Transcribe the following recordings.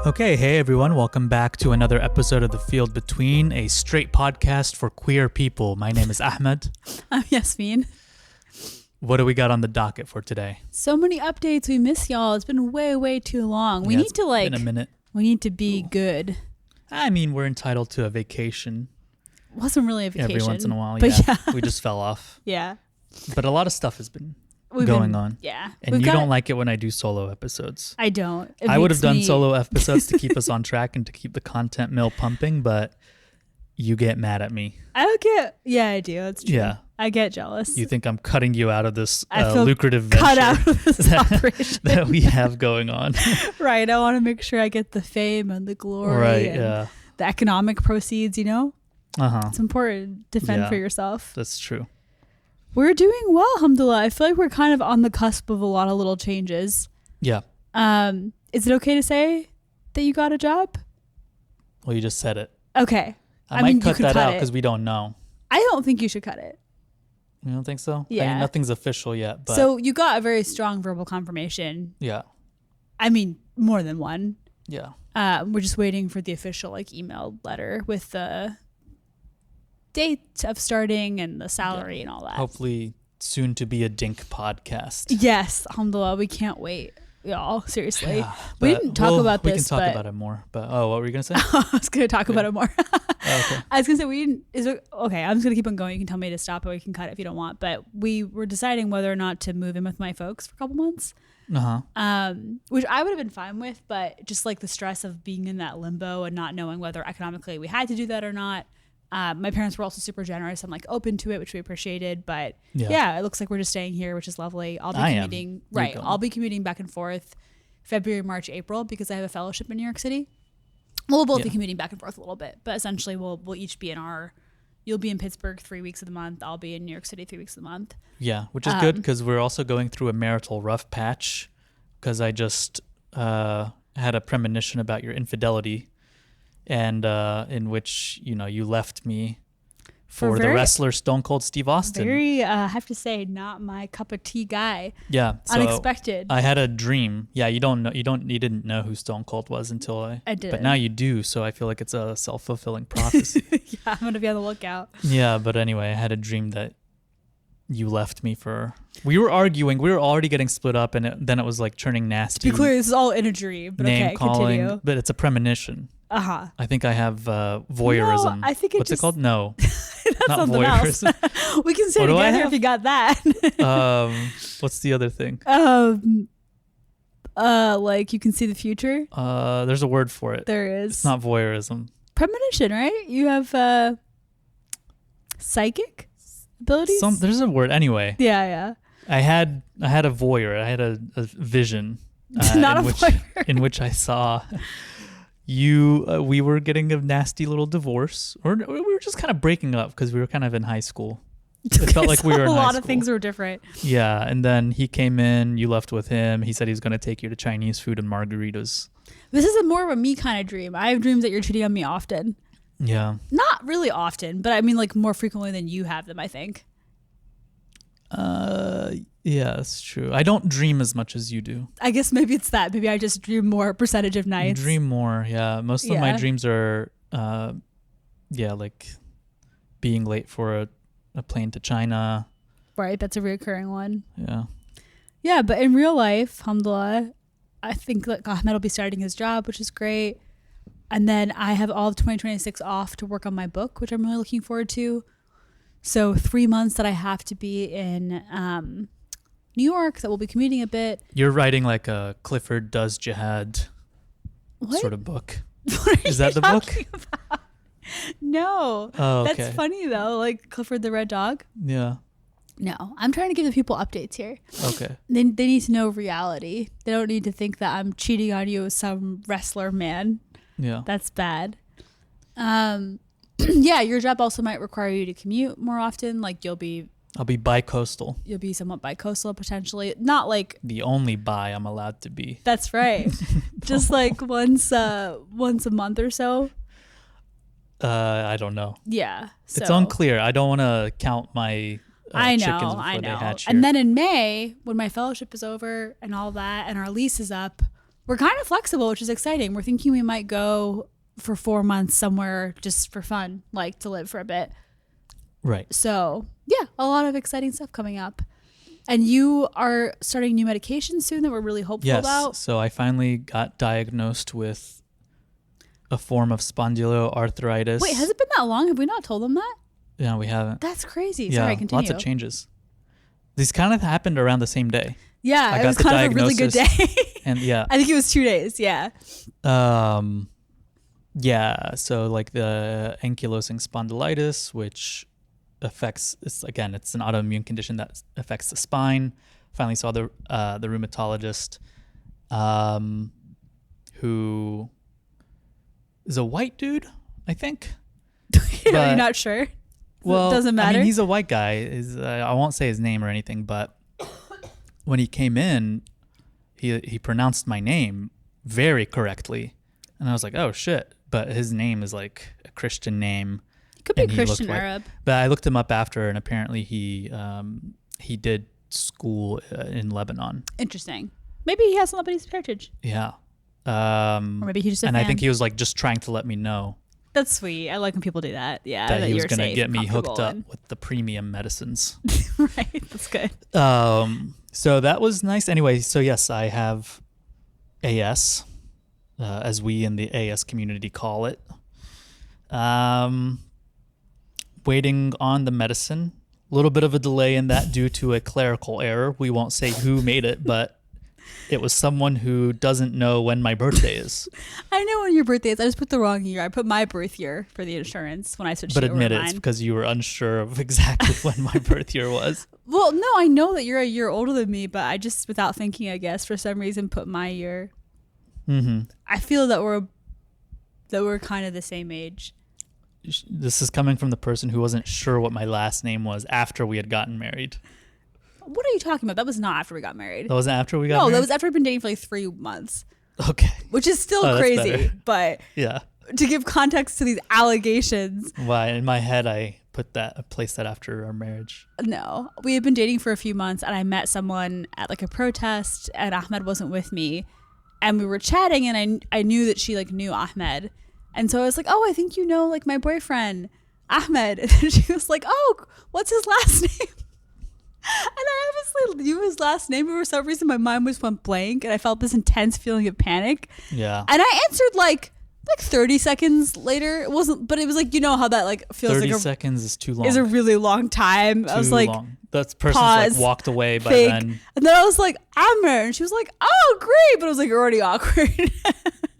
Okay, hey everyone, welcome back to another episode of The Field Between, a straight podcast for queer people. My name is Ahmed. I'm Yasmin. What do we got on the docket for today? So many updates. We miss y'all. It's been way too long. We need to been a minute. We need to be good. I mean, we're entitled to a vacation. Wasn't really a vacation. Every once in a while, but yeah. We just fell off. Yeah. But a lot of stuff has been going on. Yeah. And you don't like it when I do solo episodes. I don't. I would have done solo episodes to keep us on track and to keep the content mill pumping, but you get mad at me. I don't get. Yeah, I do. That's true. Yeah. I get jealous. You think I'm cutting you out of this I feel lucrative cut venture out of this operation that we have going on. Right. I want to make sure I get the fame and the glory. Right. And Yeah. the economic proceeds, you know? Uh-huh. It's important to fend for yourself. That's true. We're doing well, alhamdulillah. I feel like we're kind of on the cusp of a lot of little changes. Yeah. Is it okay to say that you got a job? Well, you just said it. Okay. I might cut that out because we don't know. I don't think you should cut it. You don't think so? Yeah. I mean, nothing's official yet. But so you got a very strong verbal confirmation. Yeah. I mean, more than one. Yeah. We're just waiting for the official email letter with the date of starting and the salary and all that. Hopefully soon to be a Dink podcast. Yes, alhamdulillah. We can't wait, y'all. Seriously. Yeah, we didn't talk about this. We can talk about it more. But what were you gonna say? I was gonna talk about it more. Okay. I was gonna say we didn't. Okay, I'm just gonna keep on going. You can tell me to stop, or we can cut it if you don't want. But we were deciding whether or not to move in with my folks for a couple months. Which I would have been fine with, but just like the stress of being in that limbo and not knowing whether economically we had to do that or not. My parents were also super generous and like open to it, which we appreciated. But yeah, it looks like we're just staying here, which is lovely. I'll be commuting. Right. I'll be commuting back and forth February, March, April because I have a fellowship in New York City. We'll both be commuting back and forth a little bit, but essentially we'll each be in you'll be in Pittsburgh 3 weeks of the month. I'll be in New York City 3 weeks of the month. Yeah, which is good because we're also going through a marital rough patch because I just had a premonition about your infidelity. And in which, you left me for the wrestler Stone Cold Steve Austin. Very, I have to say, not my cup of tea guy. Yeah. So unexpected. I had a dream. Yeah, you didn't know who Stone Cold was until I did. But now you do, so I feel like it's a self-fulfilling prophecy. Yeah, I'm going to be on the lookout. Yeah, but anyway, I had a dream that you left me for... We were arguing. We were already getting split up, and then it was like turning nasty. To be clear, this is all in a dream, but name okay, calling, continue. But it's a premonition. Uh-huh. I think I have voyeurism. No, I think What's it called? No. That's not something voyeurism. Else. We can say together if you got that. What's the other thing? Like you can see the future. There's a word for it. There is. It's not voyeurism. Premonition, right? You have psychic abilities. There's a word anyway. Yeah. I had a voyeur. I had a vision. Not a voyeur. In which I saw we were getting a nasty little divorce, or we were just kind of breaking up because we were kind of in high school. It felt like we were in high school. A lot of things were different. Yeah, and then he came in, you left with him. He said he was going to take you to Chinese food and margaritas. This is more of a me kind of dream. I have dreams that you're cheating on me often. Yeah. Not really often, but I mean like more frequently than you have them, I think. Yeah, that's true. I don't dream as much as you do. I guess maybe it's that. Maybe I just dream more percentage of nights. You dream more, yeah. Most of my dreams are, like being late for a plane to China. Right, that's a recurring one. Yeah. Yeah, but in real life, alhamdulillah, I think that Ahmed will be starting his job, which is great. And then I have all of 2026 off to work on my book, which I'm really looking forward to. So 3 months that I have to be in New York, that we'll be commuting a bit. You're writing like a Clifford Does Jihad sort of book. Is that the book? About? No. Oh, okay. That's funny though, like Clifford the Red Dog. Yeah. No, I'm trying to give the people updates here. Okay. They need to know reality. They don't need to think that I'm cheating on you with some wrestler man. Yeah. That's bad. Yeah, your job also might require you to commute more often. Like I'll be bi-coastal. You'll be somewhat bi-coastal potentially. Not like the only bi I'm allowed to be. That's right. Just like once a month or so. I don't know. Yeah. So. It's unclear. I don't want to count my chickens before I know. they hatch here. And then in May, when my fellowship is over and all that, and our lease is up, we're kind of flexible, which is exciting. We're thinking we might go for 4 months somewhere just for fun, like to live for a bit. Right. So yeah, a lot of exciting stuff coming up. And you are starting new medication soon that we're really hopeful about. Yes. So I finally got diagnosed with a form of spondyloarthritis. Wait, has it been that long? Have we not told them that? No, we haven't. That's crazy. Yeah, Sorry, continue. lots of changes. These kind of happened around the same day. Yeah, it was kind of a really good day. And yeah. I think it was 2 days. Yeah. Yeah. So like the ankylosing spondylitis, which affects, it's an autoimmune condition that affects the spine. Finally saw the rheumatologist, who is a white dude, I think. You're not sure? Well, it doesn't matter. I mean, he's a white guy. I won't say his name or anything, but when he came in, he pronounced my name very correctly, and I was like, oh shit. But his name is like a Christian name. It could be Christian Arab. But I looked him up after, and apparently he did school in Lebanon. Interesting. Maybe he has some Lebanese heritage. Yeah. Or maybe he's just a fan. I think he was like just trying to let me know. That's sweet. I like when people do that. Yeah. That he was going to get me hooked up with the premium medicines. Right. That's good. So that was nice. Anyway, so yes, I have AS, as we in the AS community call it. Waiting on the medicine. A little bit of a delay in that due to a clerical error. We won't say who made it, but it was someone who doesn't know when my birthday is. I know when your birthday is. I just put the wrong year. I put my birth year for the insurance when I switched But it over admit to it's mine. because you were unsure of exactly when my birth year was. Well, no, I know that you're a year older than me, but I just, without thinking, I guess, for some reason, put my year. Mm-hmm. I feel that we're kind of the same age. This is coming from the person who wasn't sure what my last name was after we had gotten married. What are you talking about? That was not after we got married. That wasn't after we got married? No, that was after we've been dating for like 3 months. Okay. Which is still crazy. But yeah, to give context to these allegations. Why? In my head, I placed that after our marriage. No. We had been dating for a few months, and I met someone at like a protest, and Ahmed wasn't with me. And we were chatting, and I knew that she like knew Ahmed. And so I was like, oh, I think you know like my boyfriend, Ahmed. And then she was like, oh, what's his last name? And I obviously knew his last name, but for some reason my mind just went blank, and I felt this intense feeling of panic. Yeah. And I answered like 30 seconds later. It wasn't, but it was like, you know how that like feels 30 like seconds is too long. Is a really long time. I was like, long. That person's pause, like walked away by fake. then. And then I was like, Amr, and she was like, oh, great. But it was like already awkward.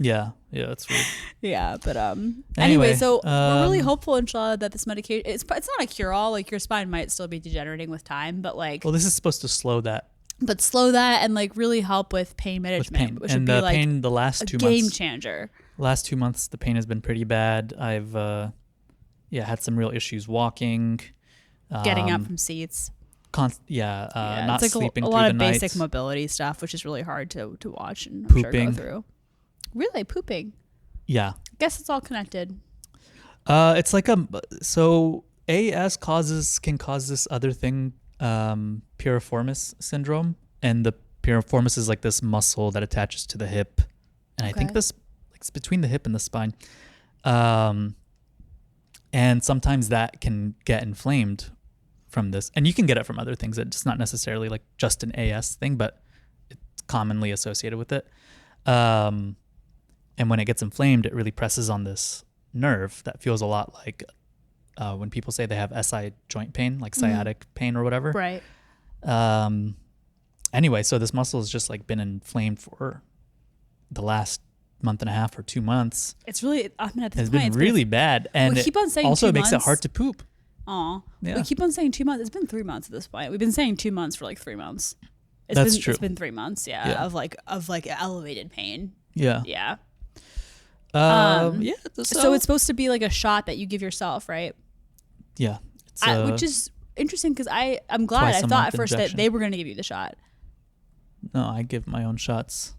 Yeah, that's weird. Yeah, but anyway, so we're really hopeful, inshallah, that this medication, it's not a cure-all. Like your spine might still be degenerating with time, but like, well, this is supposed to slow that. But slow that and like really help with pain management, which would be like pain the last 2 months. Game changer. Last 2 months, the pain has been pretty bad. I've had some real issues walking, getting up from seats. Not it's like sleeping a through lot the of night. basic mobility stuff, which is really hard to watch and Pooping. I'm sure go through. Really, pooping. Yeah. I guess it's all connected. It's like so AS can cause this other thing, piriformis syndrome, and the piriformis is like this muscle that attaches to the hip, and I think this it's between the hip and the spine, and sometimes that can get inflamed from this, and you can get it from other things. It's not necessarily like just an AS thing, but it's commonly associated with it. And when it gets inflamed, it really presses on this nerve that feels a lot like when people say they have SI joint pain, like sciatic pain or whatever. Right. Anyway, so this muscle has just like been inflamed for the last month and a half or 2 months. It's really, I mean, at this it's point, been really bad. And we keep on saying also 2 it makes months. it hard to poop. Aw. Yeah. We keep on saying 2 months. It's been 3 months at this point. We've been saying 2 months for like 3 months. That's true. It's been 3 months, of like elevated pain. Yeah. Yeah. Yeah. So it's supposed to be like a shot that you give yourself, right? Yeah. Which is interesting because I'm glad. I thought at first that they were going to give you the shot. No, I give my own shots.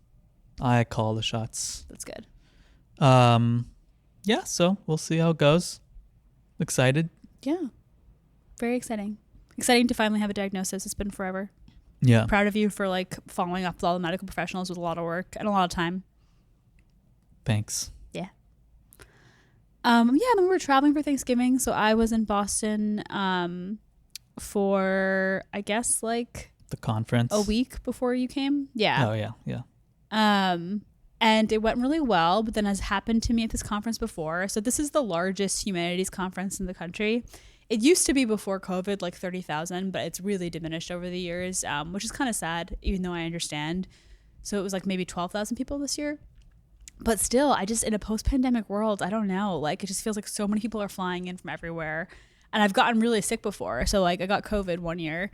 I call the shots. That's good. Yeah, so we'll see how it goes. Excited. Yeah. Very exciting. Exciting to finally have a diagnosis. It's been forever. Yeah. Proud of you for like following up with all the medical professionals with a lot of work and a lot of time. Thanks. Yeah. Then we were traveling for Thanksgiving. So I was in Boston for, I guess, like the conference. A week before you came. Yeah. Oh, yeah. Yeah. And it went really well, but then as happened to me at this conference before. So this is the largest humanities conference in the country. It used to be before COVID, like 30,000, but it's really diminished over the years, which is kind of sad, even though I understand. So it was like maybe 12,000 people this year. But still, I just, in a post-pandemic world, I don't know. Like, it just feels like so many people are flying in from everywhere. And I've gotten really sick before. So, like, I got COVID one year.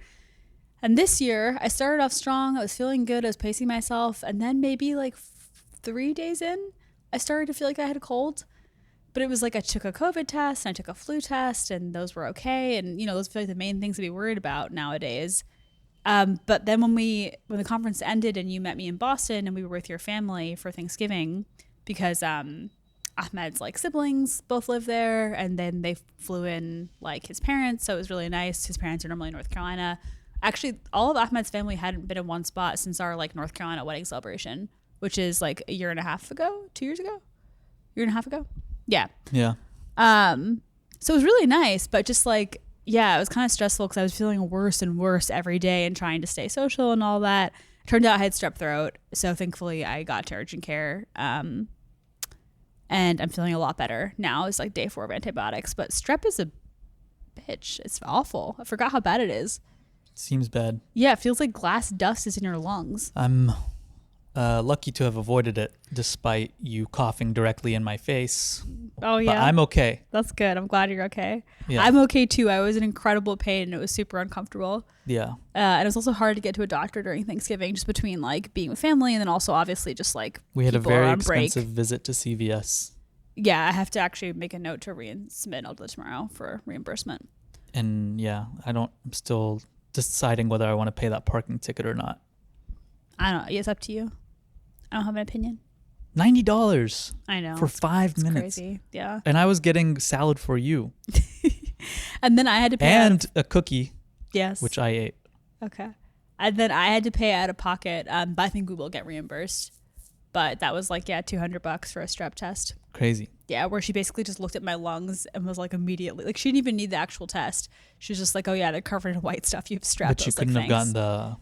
And this year, I started off strong. I was feeling good. I was pacing myself. And then maybe, like, 3 days in, I started to feel like I had a cold. But it was like I took a COVID test and I took a flu test, and those were okay. And, you know, those feel like the main things to be worried about nowadays. But then when the conference ended and you met me in Boston and we were with your family for Thanksgiving, because Ahmed's like siblings both live there, and then they flew in like his parents, so it was really nice. His parents are normally in North Carolina. Actually, all of Ahmed's family hadn't been in one spot since our like North Carolina wedding celebration, which is like a year and a half ago. Yeah. Yeah. So it was really nice, but just like, yeah, it was kind of stressful because I was feeling worse and worse every day and trying to stay social and all that. Turned out I had strep throat, so thankfully I got to urgent care, and I'm feeling a lot better now. It's like day 4 of antibiotics, but strep is a bitch. It's awful. I forgot how bad it is. Seems bad. Yeah, it feels like glass dust is in your lungs. I'm lucky to have avoided it, despite you coughing directly in my face. Oh, yeah. But I'm okay. That's good. I'm glad you're okay. Yeah. I'm okay, too. I was in incredible pain, and it was super uncomfortable. Yeah. And it was also hard to get to a doctor during Thanksgiving, just between, like, being with family and then also, obviously, just, like, we had a people very are on break. expensive visit to CVS. Yeah, I have to actually make a note to resubmit. I'll do it tomorrow for reimbursement. And, yeah, I'm still deciding whether I want to pay that parking ticket or not. I don't know. It's up to you. I don't have an opinion. $90. I know. For 5 minutes. Crazy. Yeah. And I was getting salad for you. And then I had to pay. And a cookie. Yes. Which I ate. Okay. And then I had to pay out of pocket. But I think we will get reimbursed. But that was like, yeah, $200 for a strep test. Crazy. Yeah, where she basically just looked at my lungs and was like immediately, like she didn't even need the actual test. She was just like, oh yeah, they're covered in white stuff. You have strep. But you couldn't have gotten the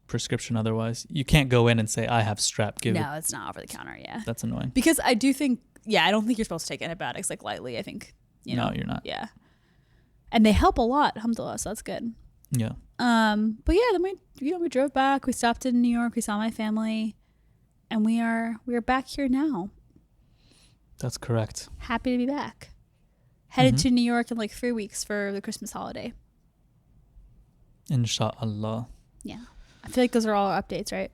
prescription otherwise. You can't go in and say, I have strep. It's not over the counter. Yeah. That's annoying. Because I do think, I don't think you're supposed to take antibiotics like lightly. I think, No, you're not. Yeah. And they help a lot, alhamdulillah, so that's good. Yeah. But yeah, then we drove back. We stopped in New York. We saw my family, and we are back here now. That's correct. Happy to be back. Headed to New York in like 3 weeks for the Christmas holiday. Inshallah. Yeah. I feel like those are all our updates, right?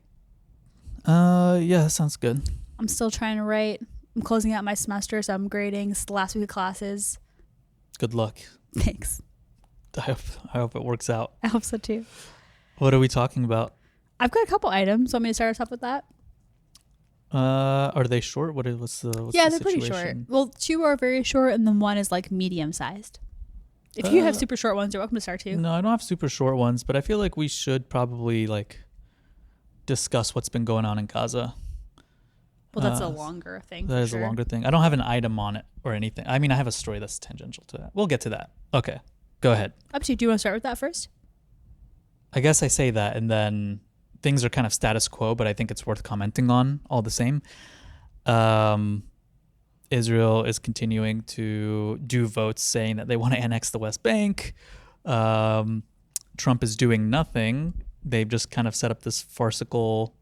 Yeah, that sounds good. I'm still trying to write. I'm closing out my semester, so I'm grading. It's the last week of classes. Good luck. Thanks. I hope it works out. I hope so too. What are we talking about? I've got a couple items. Want me to start us off with that? Are they short? What's the they're pretty short. Well, 2 are very short, and then 1 is like medium sized. If you have super short ones, you're welcome to start too. No, I don't have super short ones, but I feel like we should probably like discuss what's been going on in Gaza. Well, that's a longer thing. That is a longer thing. I don't have an item on it or anything. I mean, I have a story that's tangential to that. We'll get to that. Okay, go ahead. Up to you. Do you want to start with that first? I guess I say that, and then things are kind of status quo, but I think it's worth commenting on all the same. Israel is continuing to do votes saying that they want to annex the West Bank. Trump is doing nothing. They've just kind of set up this farcical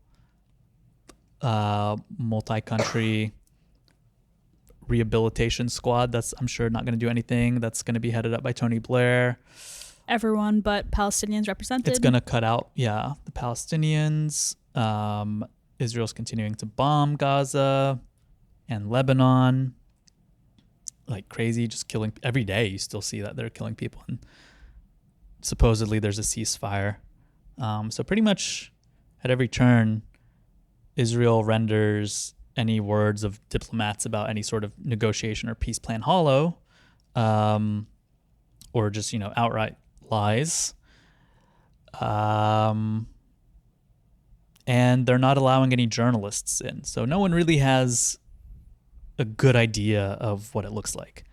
multi-country rehabilitation squad that's, I'm sure, not going to do anything. That's going to be headed up by Tony Blair. Everyone but Palestinians represented. It's going to cut out, the Palestinians. Israel's continuing to bomb Gaza and Lebanon like crazy, just killing every day. You still see that they're killing people, and supposedly there's a ceasefire. So pretty much at every turn, Israel renders any words of diplomats about any sort of negotiation or peace plan hollow, or just, outright lies. and they're not allowing any journalists in. So no one really has a good idea of what it looks like.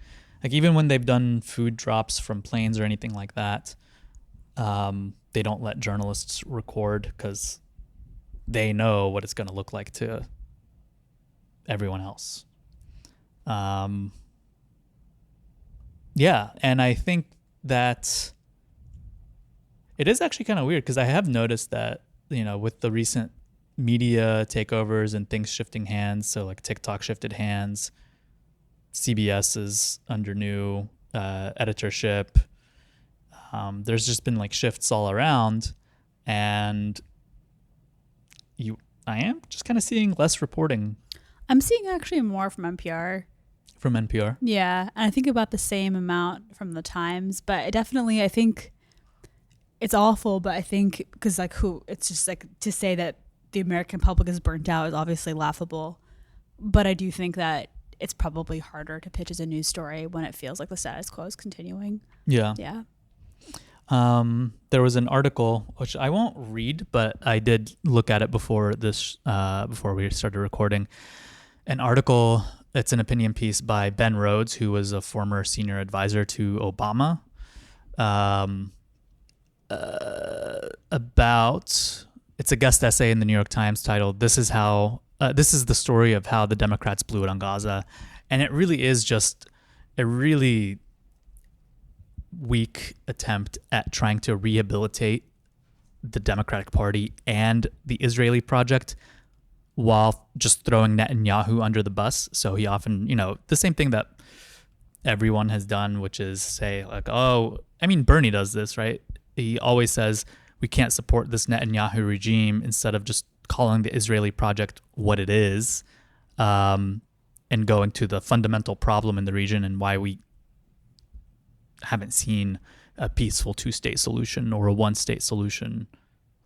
Like even when they've done food drops from planes or anything like that, they don't let journalists record because they know what it's going to look like to everyone else. Yeah, and I think that it is actually kind of weird because I have noticed that, with the recent media takeovers and things shifting hands, so like TikTok shifted hands, CBS is under new editorship. There's just been like shifts all around, and I am just kind of seeing less reporting. I'm seeing actually more from NPR. From NPR? Yeah, and I think about the same amount from the Times, but I think it's awful, but I think because it's just like to say that the American public is burnt out is obviously laughable, but I do think that it's probably harder to pitch as a news story when it feels like the status quo is continuing. Yeah. Yeah. There was an article which I won't read, but I did look at it before we started recording. An article, it's an opinion piece by Ben Rhodes, who was a former senior advisor to Obama, it's a guest essay in the New York Times titled "This is the story of how the Democrats blew it on Gaza," and it really is just a really weak attempt at trying to rehabilitate the Democratic Party and the Israeli project while just throwing Netanyahu under the bus. So he often, the same thing that everyone has done, which is say like, Bernie does this, right? He always says we can't support this Netanyahu regime instead of just calling the Israeli project what it is, and going to the fundamental problem in the region and why we haven't seen a peaceful two-state solution or a one-state solution,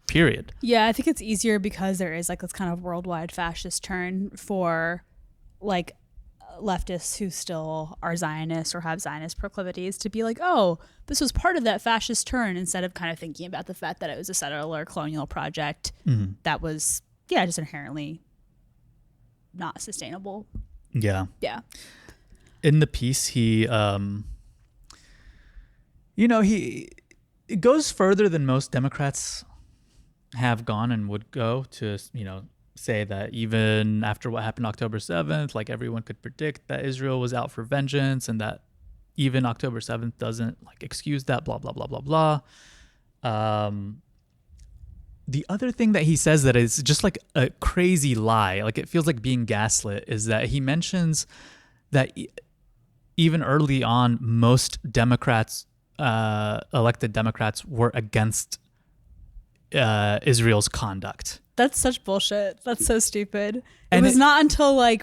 period. Yeah, I think it's easier because there is like this kind of worldwide fascist turn for like leftists who still are Zionists or have Zionist proclivities to be like, oh, this was part of that fascist turn, instead of kind of thinking about the fact that it was a settler colonial project that was, just inherently not sustainable. Yeah. Yeah. In the piece, he it goes further than most Democrats have gone and would go to, say that even after what happened October 7th, like everyone could predict that Israel was out for vengeance, and that even October 7th doesn't like excuse that, blah, blah, blah, blah, blah. The other thing that he says that is just like a crazy lie, like it feels like being gaslit, is that he mentions that even early on, most Democrats, elected Democrats, were against Israel's conduct. That's such bullshit. That's so stupid. It was not until I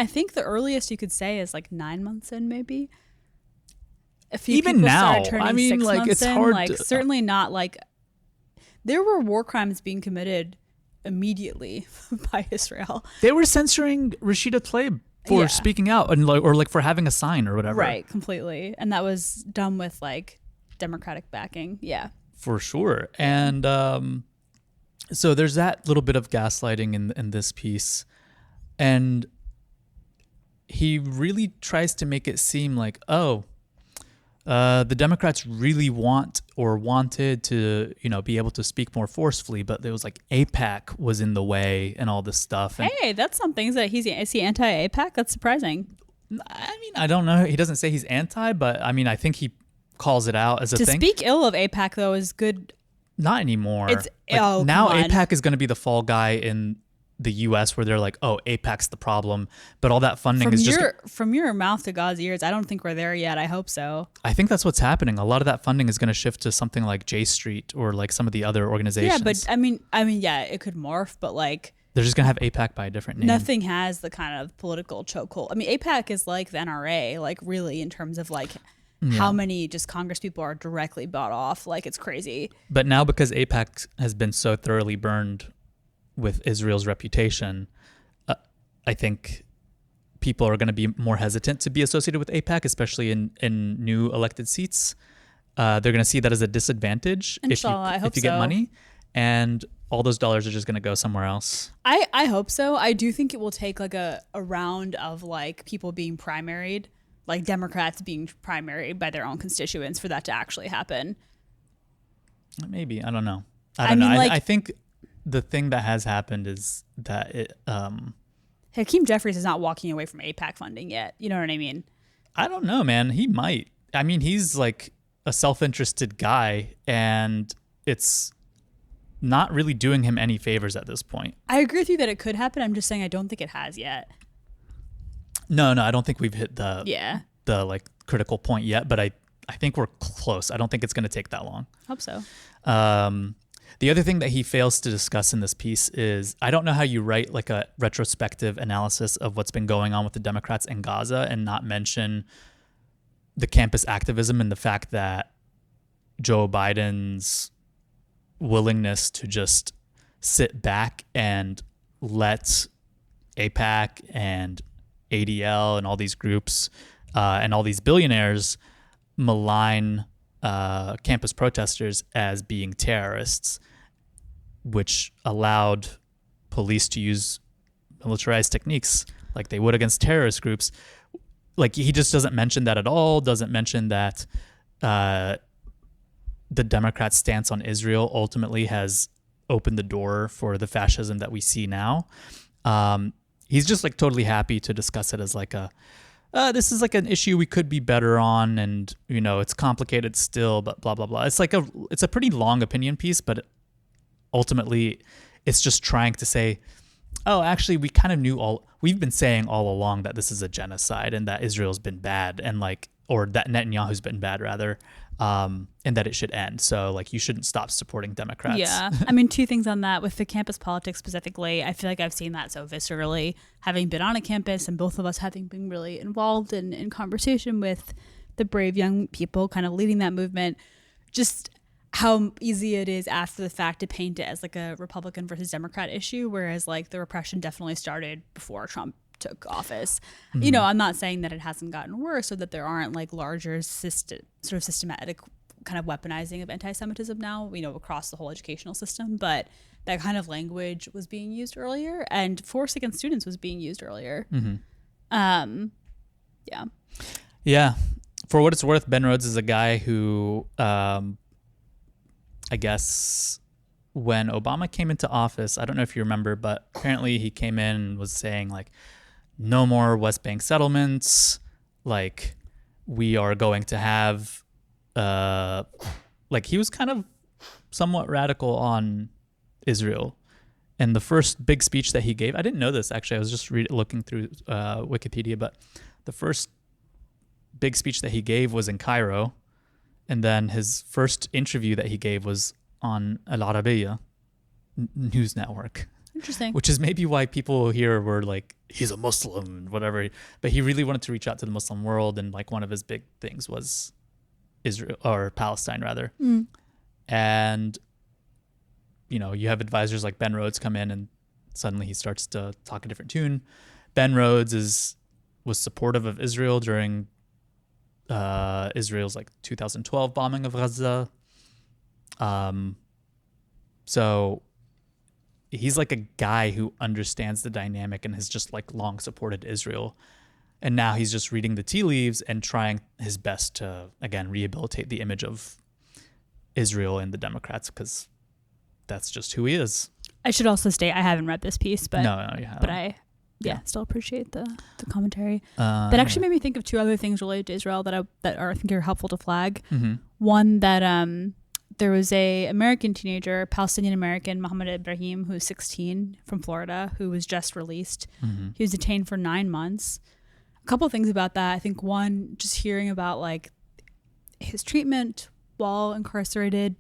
think the earliest you could say is like 9 months in, maybe. Even now, it's hard. Certainly not like there were war crimes being committed immediately by Israel. They were censoring Rashida Tlaib for speaking out and for having a sign or whatever. Right, completely. And that was done with like Democratic backing. Yeah. For sure. And so there's that little bit of gaslighting in this piece. And he really tries to make it seem like, the Democrats really wanted to, be able to speak more forcefully, but there was like AIPAC was in the way and all this stuff. And hey, that's something. Is he anti-AIPAC? That's surprising. I don't know. He doesn't say he's anti, but I think he calls it out as a thing. To speak ill of AIPAC, though, is good. Not anymore. Now AIPAC is going to be the fall guy in the U.S. where they're like, oh, AIPAC's the problem, but all that funding from your mouth to God's ears. I don't think we're there yet. I hope so. I think that's what's happening. A lot of that funding is going to shift to something like J Street or like some of the other organizations. Yeah, but I mean, it could morph, but like they're just going to have AIPAC by a different name. Nothing has the kind of political chokehold. I mean, AIPAC is like the NRA, like really in terms of like how many just Congress people are directly bought off. Like it's crazy. But now because AIPAC has been so thoroughly burned with Israel's reputation, I think people are going to be more hesitant to be associated with AIPAC, especially in new elected seats. They're going to see that as a disadvantage. Inshallah, if you get money. And all those dollars are just going to go somewhere else? I hope so. I do think it will take like a round of like people being primaried, like Democrats being primaried by their own constituents for that to actually happen. Maybe. I don't know. I don't know. I think the thing that has happened is that Hakeem Jeffries is not walking away from AIPAC funding yet. You know what I mean? I don't know, man. He might. I mean, he's like a self-interested guy, and it's not really doing him any favors at this point. I agree with you that it could happen. I'm just saying I don't think it has yet. No, I don't think we've hit the like critical point yet, but I think we're close. I don't think it's going to take that long. Hope so. The other thing that he fails to discuss in this piece is, I don't know how you write like a retrospective analysis of what's been going on with the Democrats in Gaza and not mention the campus activism and the fact that Joe Biden's willingness to just sit back and let AIPAC and ADL and all these groups and all these billionaires malign campus protesters as being terrorists, which allowed police to use militarized techniques like they would against terrorist groups. Like, he just doesn't mention that at all, doesn't mention that the Democrats' stance on Israel ultimately has opened the door for the fascism that we see now. He's just like totally happy to discuss it as like this is like an issue we could be better on, and it's complicated still, but blah blah blah. It's a pretty long opinion piece, but ultimately it's just trying to say, oh, actually we kind of we've been saying all along that this is a genocide and that Israel's been bad, and or that Netanyahu's been bad rather, and that it should end. So like, you shouldn't stop supporting Democrats. Yeah. I mean, two things on that with the campus politics specifically. I feel like I've seen that so viscerally, having been on a campus and both of us having been really involved in conversation with the brave young people kind of leading that movement, just how easy it is after the fact to paint it as like a Republican versus Democrat issue, whereas like the repression definitely started before Trump took office. Mm-hmm. I'm not saying that it hasn't gotten worse or that there aren't like larger sort of systematic kind of weaponizing of anti-Semitism now, across the whole educational system, but that kind of language was being used earlier, and force against students was being used earlier. Mm-hmm. Yeah. For what it's worth, Ben Rhodes is a guy who, I guess when Obama came into office, I don't know if you remember, but apparently he came in and was saying like, no more West Bank settlements. Like, we are going to have, he was kind of somewhat radical on Israel. And the first big speech that he gave, I didn't know this actually, I was just looking through Wikipedia, but the first big speech that he gave was in Cairo. And then his first interview that he gave was on Al Arabiya news network. Interesting. Which is maybe why people here were like, he's a Muslim and whatever. But he really wanted to reach out to the Muslim world. And like, one of his big things was Israel, or Palestine rather. Mm. And, you have advisors like Ben Rhodes come in and suddenly he starts to talk a different tune. Ben Rhodes was supportive of Israel during Israel's 2012 bombing of Gaza. So he's like a guy who understands the dynamic and has just long supported Israel. And now he's just reading the tea leaves and trying his best to, again, rehabilitate the image of Israel and the Democrats, because that's just who he is. I should also state, I haven't read this piece, but no, you haven't. But I still appreciate the commentary. That actually made me think of two other things related to Israel that I think are helpful to flag. Mm-hmm. One, that there was a American teenager, Palestinian American, Mohammed Ibrahim, who's 16, from Florida, who was just released. Mm-hmm. He was detained for 9 months. A couple of things about that. I think one, just hearing about his treatment while incarcerated,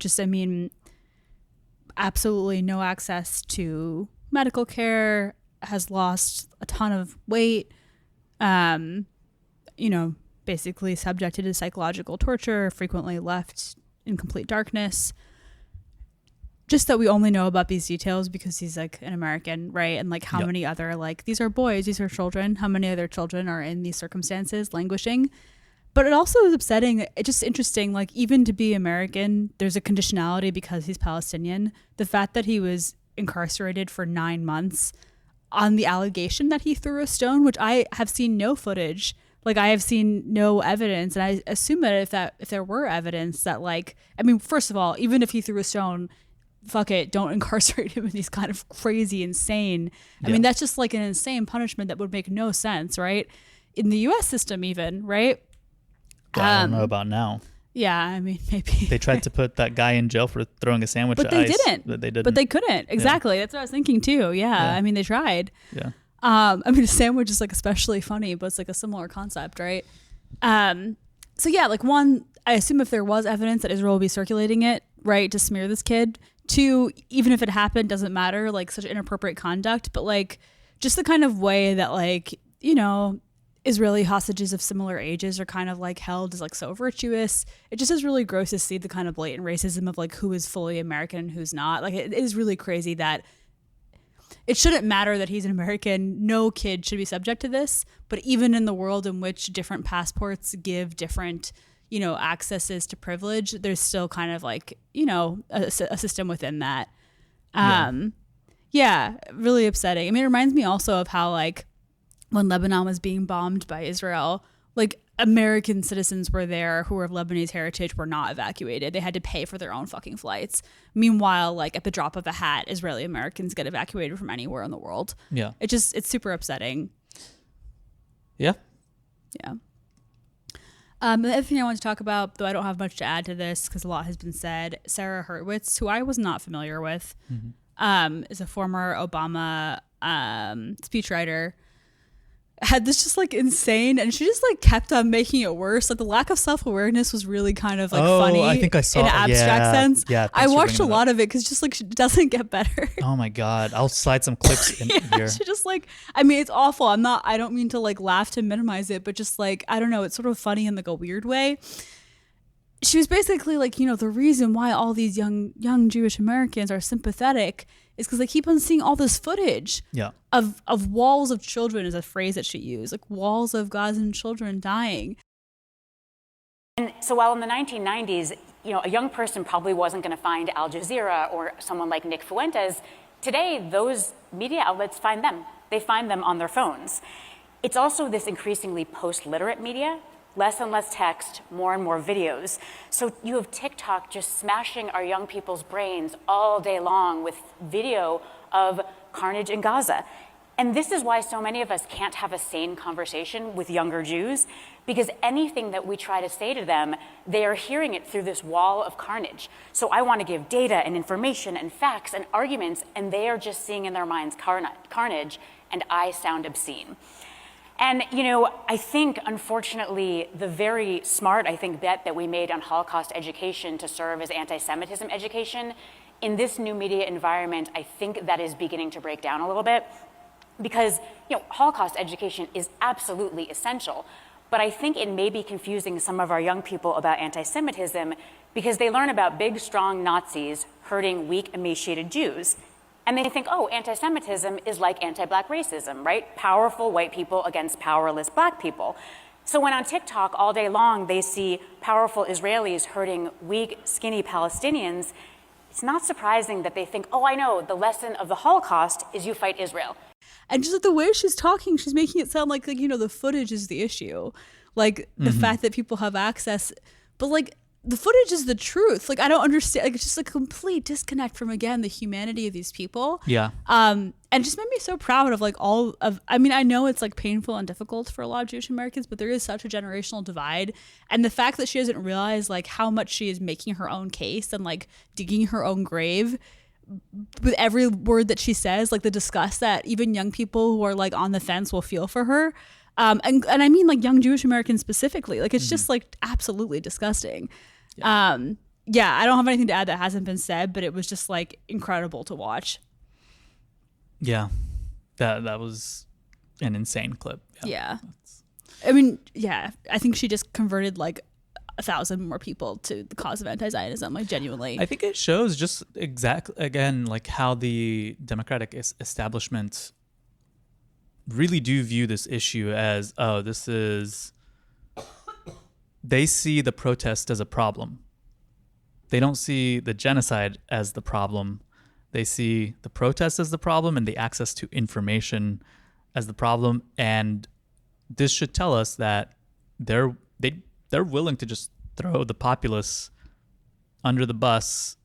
absolutely no access to medical care, has lost a ton of weight, basically subjected to psychological torture, frequently left in complete darkness. Just that we only know about these details because he's an American, right? And how many other, these are boys, these are children, how many other children are in these circumstances languishing? But it also is upsetting. It's just interesting, even to be American, there's a conditionality because he's Palestinian. The fact that he was incarcerated for 9 months on the allegation that he threw a stone, which I have seen no footage. Like, I have seen no evidence. And I assume that if there were evidence that, like, I mean, first of all, even if he threw a stone, fuck it, don't incarcerate him in these kind of crazy, insane. I mean, that's just like an insane punishment that would make no sense, right? In the U.S. system even, right? I don't know about now. Yeah, I mean, maybe. They tried to put that guy in jail for throwing a sandwich but at they ice. didn't. But they didn't. But they couldn't. Exactly. That's what I was thinking too. Yeah. I mean, they tried. Yeah. I mean, a sandwich is like especially funny, but it's like a similar concept, right? So yeah, like one, I assume if there was evidence that Israel will be circulating it, right, to smear this kid. Two, even if it happened, doesn't matter, like such inappropriate conduct, but like just the kind of way that, like, you know, Israeli hostages of similar ages are kind of like held as like so virtuous. It just is really gross to see the kind of blatant racism of like who is fully American and who's not. Like, it is really crazy that it shouldn't matter that he's an American. No kid should be subject to this. But even in the world in which different passports give different, you know, accesses to privilege, there's still kind of like, you know, a system within that. Yeah, really upsetting. I mean, it reminds me also of how, like, when Lebanon was being bombed by Israel, like, American citizens were there who were of Lebanese heritage were not evacuated. They had to pay for their own fucking flights. Meanwhile, like, at the drop of a hat, Israeli Americans get evacuated from anywhere in the world. Yeah. It's super upsetting. Yeah. Yeah. The other thing I want to talk about, though I don't have much to add to this because a lot has been said, Sarah Hurwitz, who I was not familiar with, is a former Obama speechwriter, had this just like insane, and she just like kept on making it worse. Like, the lack of self-awareness was really kind of like funny. I think I saw in an abstract sense. Yeah, I watched a lot of it because just like she doesn't get better. Oh my God. I'll slide some clips in here. She just like, I mean, it's awful. I don't mean to like laugh to minimize it, but just like, I don't know, it's sort of funny in like a weird way. She was basically like, you know, the reason why all these young Jewish Americans are sympathetic is because they keep on seeing all this footage of walls of children, is a phrase that she used, like walls of Gazan children dying. And so while in the 1990s, you know, a young person probably wasn't going to find Al Jazeera or someone like Nick Fuentes, today those media outlets find them. They find them on their phones. It's also this increasingly post-literate media. Less and less text, more and more videos. So you have TikTok just smashing our young people's brains all day long with video of carnage in Gaza. And this is why so many of us can't have a sane conversation with younger Jews, because anything that we try to say to them, they are hearing it through this wall of carnage. So I want to give data and information and facts and arguments, and they are just seeing in their minds carnage, and I sound obscene. And, you know, I think, unfortunately, the very smart, bet that we made on Holocaust education to serve as anti-Semitism education, in this new media environment, I think that is beginning to break down a little bit. Because, you know, Holocaust education is absolutely essential. But I think it may be confusing some of our young people about anti-Semitism because they learn about big, strong Nazis hurting weak, emaciated Jews. And they think, oh, anti-Semitism is like anti-black racism, right? Powerful white people against powerless black people. So when on TikTok all day long they see powerful Israelis hurting weak, skinny Palestinians, it's not surprising that they think, oh, I know, the lesson of the Holocaust is you fight Israel. And just the way she's talking, she's making it sound like you know, the footage is the issue. Like, the fact that people have access. But, like, the footage is the truth. Like, I don't understand. Like, it's just a complete disconnect from, again, the humanity of these people. Yeah. And it just made me so proud of, like, all of, I mean, I know it's, like, painful and difficult for a lot of Jewish Americans, but there is such a generational divide. And the fact that she doesn't realize, like, how much she is making her own case and, like, digging her own grave with every word that she says, like, the disgust that even young people who are, like, on the fence will feel for her. And I mean, like, young Jewish Americans specifically. Like, it's just, like, absolutely disgusting. Yeah, I don't have anything to add that hasn't been said, but it was just like incredible to watch. Yeah, that was an insane clip. Yeah. I mean, yeah, I think she just converted like 1,000 more people to the cause of anti-Zionism, like, genuinely. I think it shows just exactly, again, like how the Democratic establishment really do view this issue as, oh, this is... They see the protest as a problem. They don't see the genocide as the problem. They see the protests as the problem and the access to information as the problem. And this should tell us that they're willing to just throw the populace under the bus,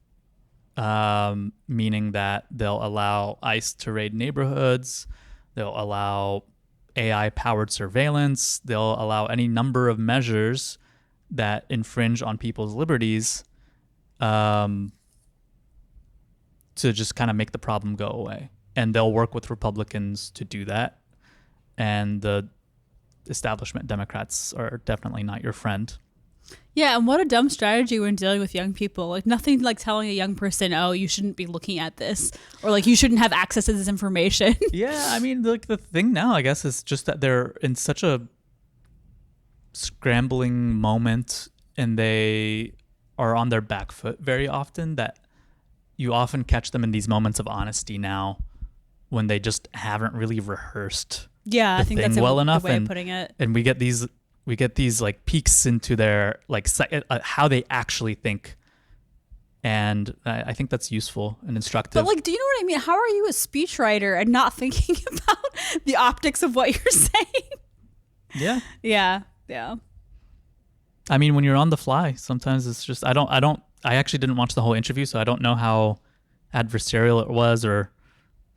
meaning that they'll allow ICE to raid neighborhoods, they'll allow AI-powered surveillance, they'll allow any number of measures that infringe on people's liberties, to just kind of make the problem go away. And they'll work with Republicans to do that. And the establishment Democrats are definitely not your friend. Yeah, and what a dumb strategy when dealing with young people. Like, nothing like telling a young person, oh, you shouldn't be looking at this, or like you shouldn't have access to this information. Yeah, I mean, like the thing now, I guess, is just that they're in such a scrambling moment and they are on their back foot very often, that you often catch them in these moments of honesty now when they just haven't really rehearsed I think that's well the enough, way and of putting it. And we get these like peeks into their like how they actually think, and I think that's useful and instructive. But like, do you know what I mean? How are you a speechwriter and not thinking about the optics of what you're saying? Yeah. I mean, when you're on the fly, sometimes it's just I actually didn't watch the whole interview, so I don't know how adversarial it was or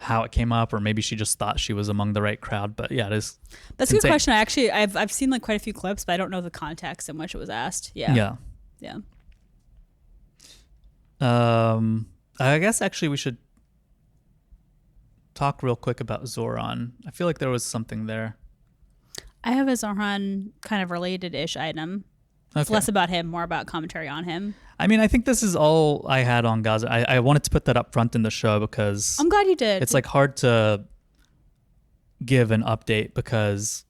how it came up, or maybe she just thought she was among the right crowd. But yeah, it is. That's a good question. I've seen like quite a few clips, but I don't know the context in which it was asked. Yeah. I guess actually we should talk real quick about Zoran. I feel like there was something there. I have a Zoran kind of related-ish item. Okay. It's less about him, more about commentary on him. I mean, I think this is all I had on Gaza. I wanted to put that up front in the show because I'm glad you did. It's like hard to give an update because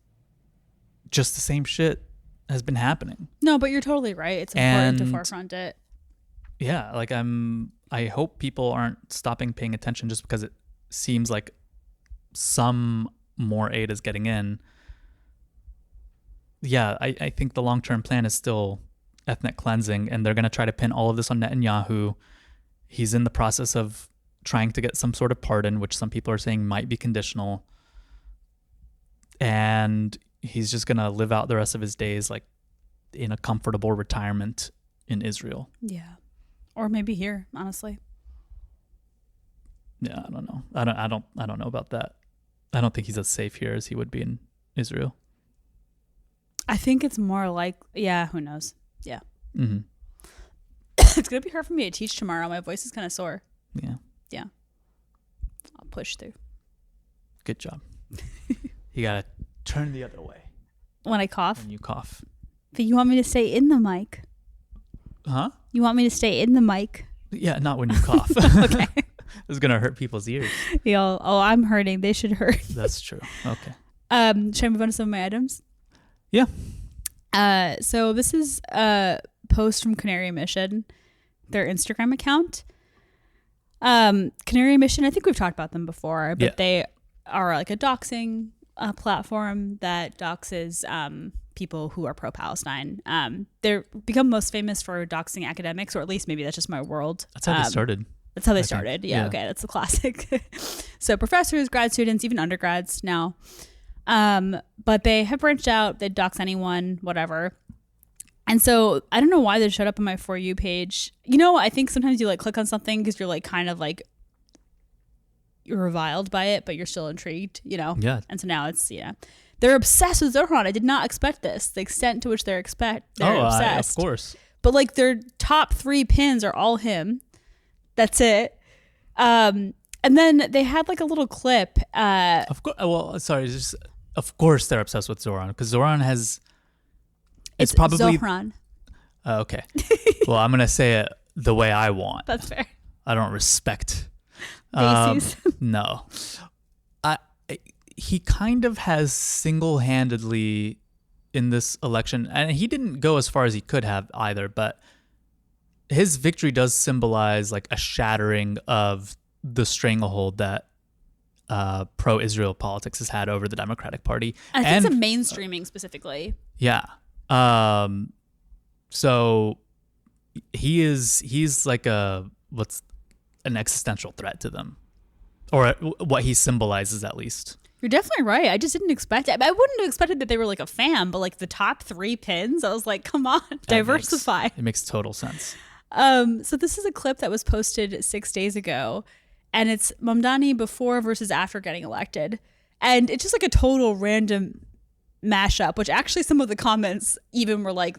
just the same shit has been happening. No, but you're totally right. It's important to forefront it. Yeah, like I hope people aren't stopping paying attention just because it seems like some more aid is getting in. Yeah, I think the long-term plan is still ethnic cleansing, and they're going to try to pin all of this on Netanyahu. He's in the process of trying to get some sort of pardon, which some people are saying might be conditional. And he's just going to live out the rest of his days like in a comfortable retirement in Israel. Yeah. Or maybe here, honestly. Yeah, I don't know. I don't know about that. I don't think he's as safe here as he would be in Israel. I think it's more like, who knows? Yeah. Mm-hmm. It's going to be hard for me to teach tomorrow. My voice is kind of sore. Yeah. I'll push through. Good job. You got to turn the other way. When I cough? When you cough. But you want me to stay in the mic? Huh? You want me to stay in the mic? Yeah, not when you cough. Okay. It's going to hurt people's ears. I'm hurting. They should hurt. That's true. Okay. Should I move on to some of my items? Yeah. So this is a post from Canary Mission, their Instagram account. Canary Mission, I think we've talked about them before, but they are like a doxing platform that doxes people who are pro-Palestine. They're become most famous for doxing academics, or at least maybe that's just my world. That's how they started. That's how they started. Yeah, okay, that's the classic. So professors, grad students, even undergrads now. But they have branched out. They dox anyone, whatever. And so I don't know why they showed up on my For You page. You know, I think sometimes you like click on something because you're like kind of like you're reviled by it, but you're still intrigued, you know? Yeah. And so now it's, they're obsessed with Zohran. I did not expect this. The extent to which they're obsessed. Of course. But like their top 3 pins are all him. That's it. And then they had like a little clip. Of course. Well, sorry. Of course they're obsessed with Zohran because Zohran has. It's probably Zohran. Okay. Well, I'm gonna say it the way I want. That's fair. I don't respect. No. He kind of has single-handedly in this election, and he didn't go as far as he could have either, but his victory does symbolize like a shattering of the stranglehold that pro-Israel politics has had over the Democratic Party. I think it's a mainstreaming specifically. Yeah. So he's like an existential threat to them, or what he symbolizes at least. You're definitely right. I just didn't expect it. I wouldn't have expected that they were like a fan, but like the top 3 pins, I was like, come on, diversify. It makes total sense. So this is a clip that was posted 6 days ago, and it's Mamdani before versus after getting elected. And it's just like a total random mashup, which actually some of the comments even were like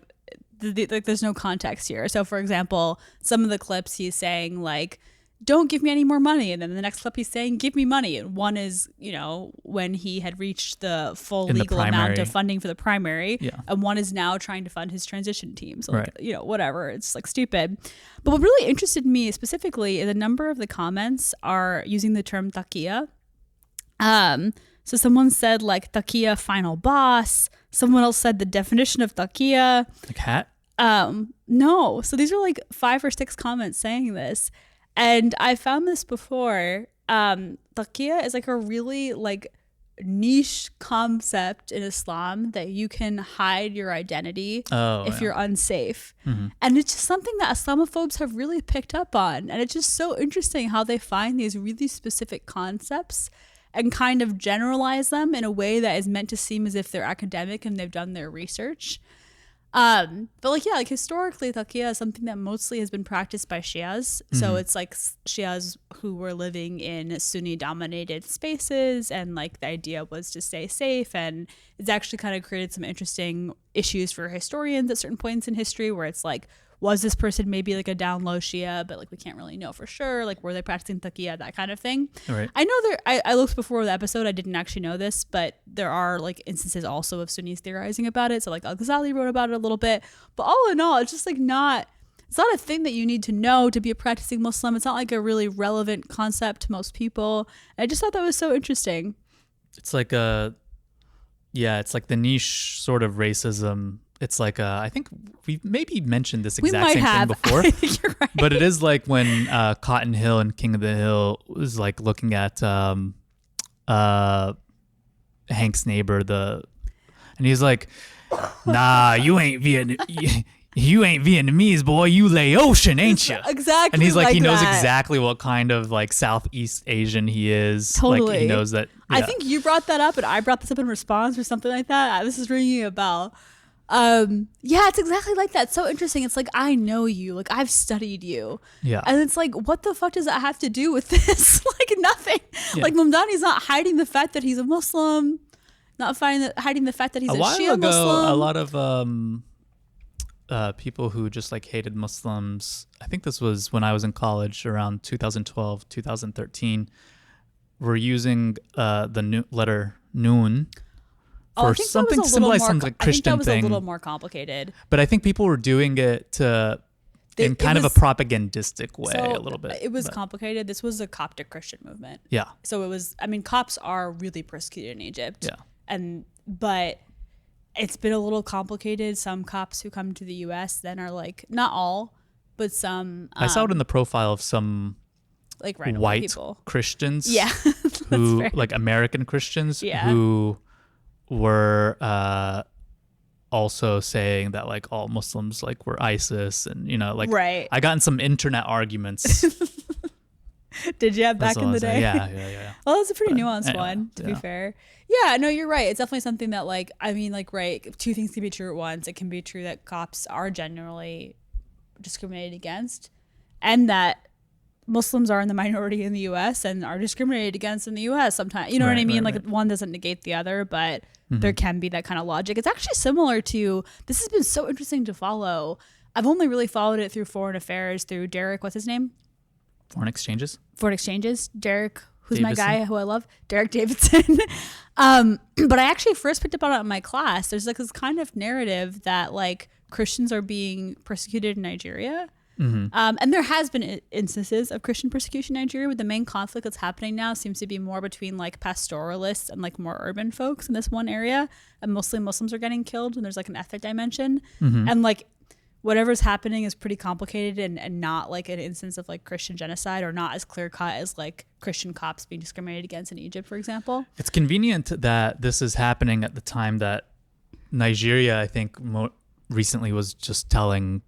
there's no context here. So for example, some of the clips he's saying like, don't give me any more money. And then the next clip he's saying, give me money. And one is, you know, when he had reached the full legal amount of funding for the primary. Yeah. And one is now trying to fund his transition team. So, like, you know, whatever. It's like stupid. But what really interested me specifically is a number of the comments are using the term taqiya. So someone said like taqiya final boss. Someone else said the definition of taqiya. Like hat? No. So these are like 5 or 6 comments saying this. And I found this before. Taqiya is like a really like niche concept in Islam that you can hide your identity if you're unsafe. Mm-hmm. And it's just something that Islamophobes have really picked up on. And it's just so interesting how they find these really specific concepts and kind of generalize them in a way that is meant to seem as if they're academic and they've done their research. But like, yeah, like historically taqiya is something that mostly has been practiced by Shias. Mm-hmm. So it's like Shias who were living in Sunni dominated spaces, and like the idea was to stay safe. And it's actually kind of created some interesting issues for historians at certain points in history where it's like, was this person maybe like a down low Shia, but like we can't really know for sure. Like, were they practicing taqiya, that kind of thing? Right. I know I looked before the episode. I didn't actually know this, but there are like instances also of Sunnis theorizing about it. So like Al-Ghazali wrote about it a little bit. But all in all, it's just like it's not a thing that you need to know to be a practicing Muslim. It's not like a really relevant concept to most people. And I just thought that was so interesting. It's like it's like the niche sort of racism. It's like I think we've maybe mentioned this exact same thing before. I think you're right. But it is like when Cotton Hill and King of the Hill was like looking at Hank's neighbor, and he's like, "Nah, you ain't Vietnamese, boy. You Laotian, ain't you?" Exactly. And he's like he knows that. exactly what kind of like Southeast Asian he is. Totally. Like he knows that. Yeah. I think you brought that up, and I brought this up in response or something like that. This is ringing a bell. Yeah, it's exactly like that. It's so interesting. It's like, I know you, like I've studied you. Yeah. And it's like, what the fuck does that have to do with this? Like nothing. Yeah. Like Mamdani's not hiding the fact that he's a Muslim, not hiding the fact that he's a Shia Muslim. A lot of people who just like hated Muslims, I think this was when I was in college around 2012, 2013, were using the letter Noon. For something symbolized some like Christian thing. I think that was a little more complicated. But I think people were doing it in kind of a propagandistic way a little bit. It was complicated. This was a Coptic Christian movement. Yeah. So it was, I mean, Copts are really persecuted in Egypt. Yeah. But it's been a little complicated. Some Copts who come to the US then are like, not all, but some. I saw it in the profile of some like white people. Christians. Yeah. who like American Christians who were also saying that like all Muslims like were ISIS, and you know like I got in some internet arguments. Did you have back in the day? Yeah. Well, that's a pretty nuanced one, to be fair. Yeah, no, you're right. It's definitely something that like, I mean, like, right, two things can be true at once. It can be true that Copts are generally discriminated against, and that Muslims are in the minority in the U.S. and are discriminated against in the U.S. sometimes. You know what I mean? Like one doesn't negate the other, but there can be that kind of logic. It's actually similar to, this has been so interesting to follow. I've only really followed it through foreign affairs, through Derek, what's his name? Foreign exchanges. Derek, who's Davidson. My guy who I love, Derek Davidson. But I actually first picked up on it in my class. There's like this kind of narrative that like Christians are being persecuted in Nigeria. Mm-hmm. And there has been instances of Christian persecution in Nigeria, but the main conflict that's happening now seems to be more between like pastoralists and like more urban folks in this one area. And mostly Muslims are getting killed, and there's like an ethnic dimension. Mm-hmm. And like whatever's happening is pretty complicated and not like an instance of like Christian genocide, or not as clear cut as like Christian Copts being discriminated against in Egypt, for example. It's convenient that this is happening at the time that Nigeria, I think, recently was just telling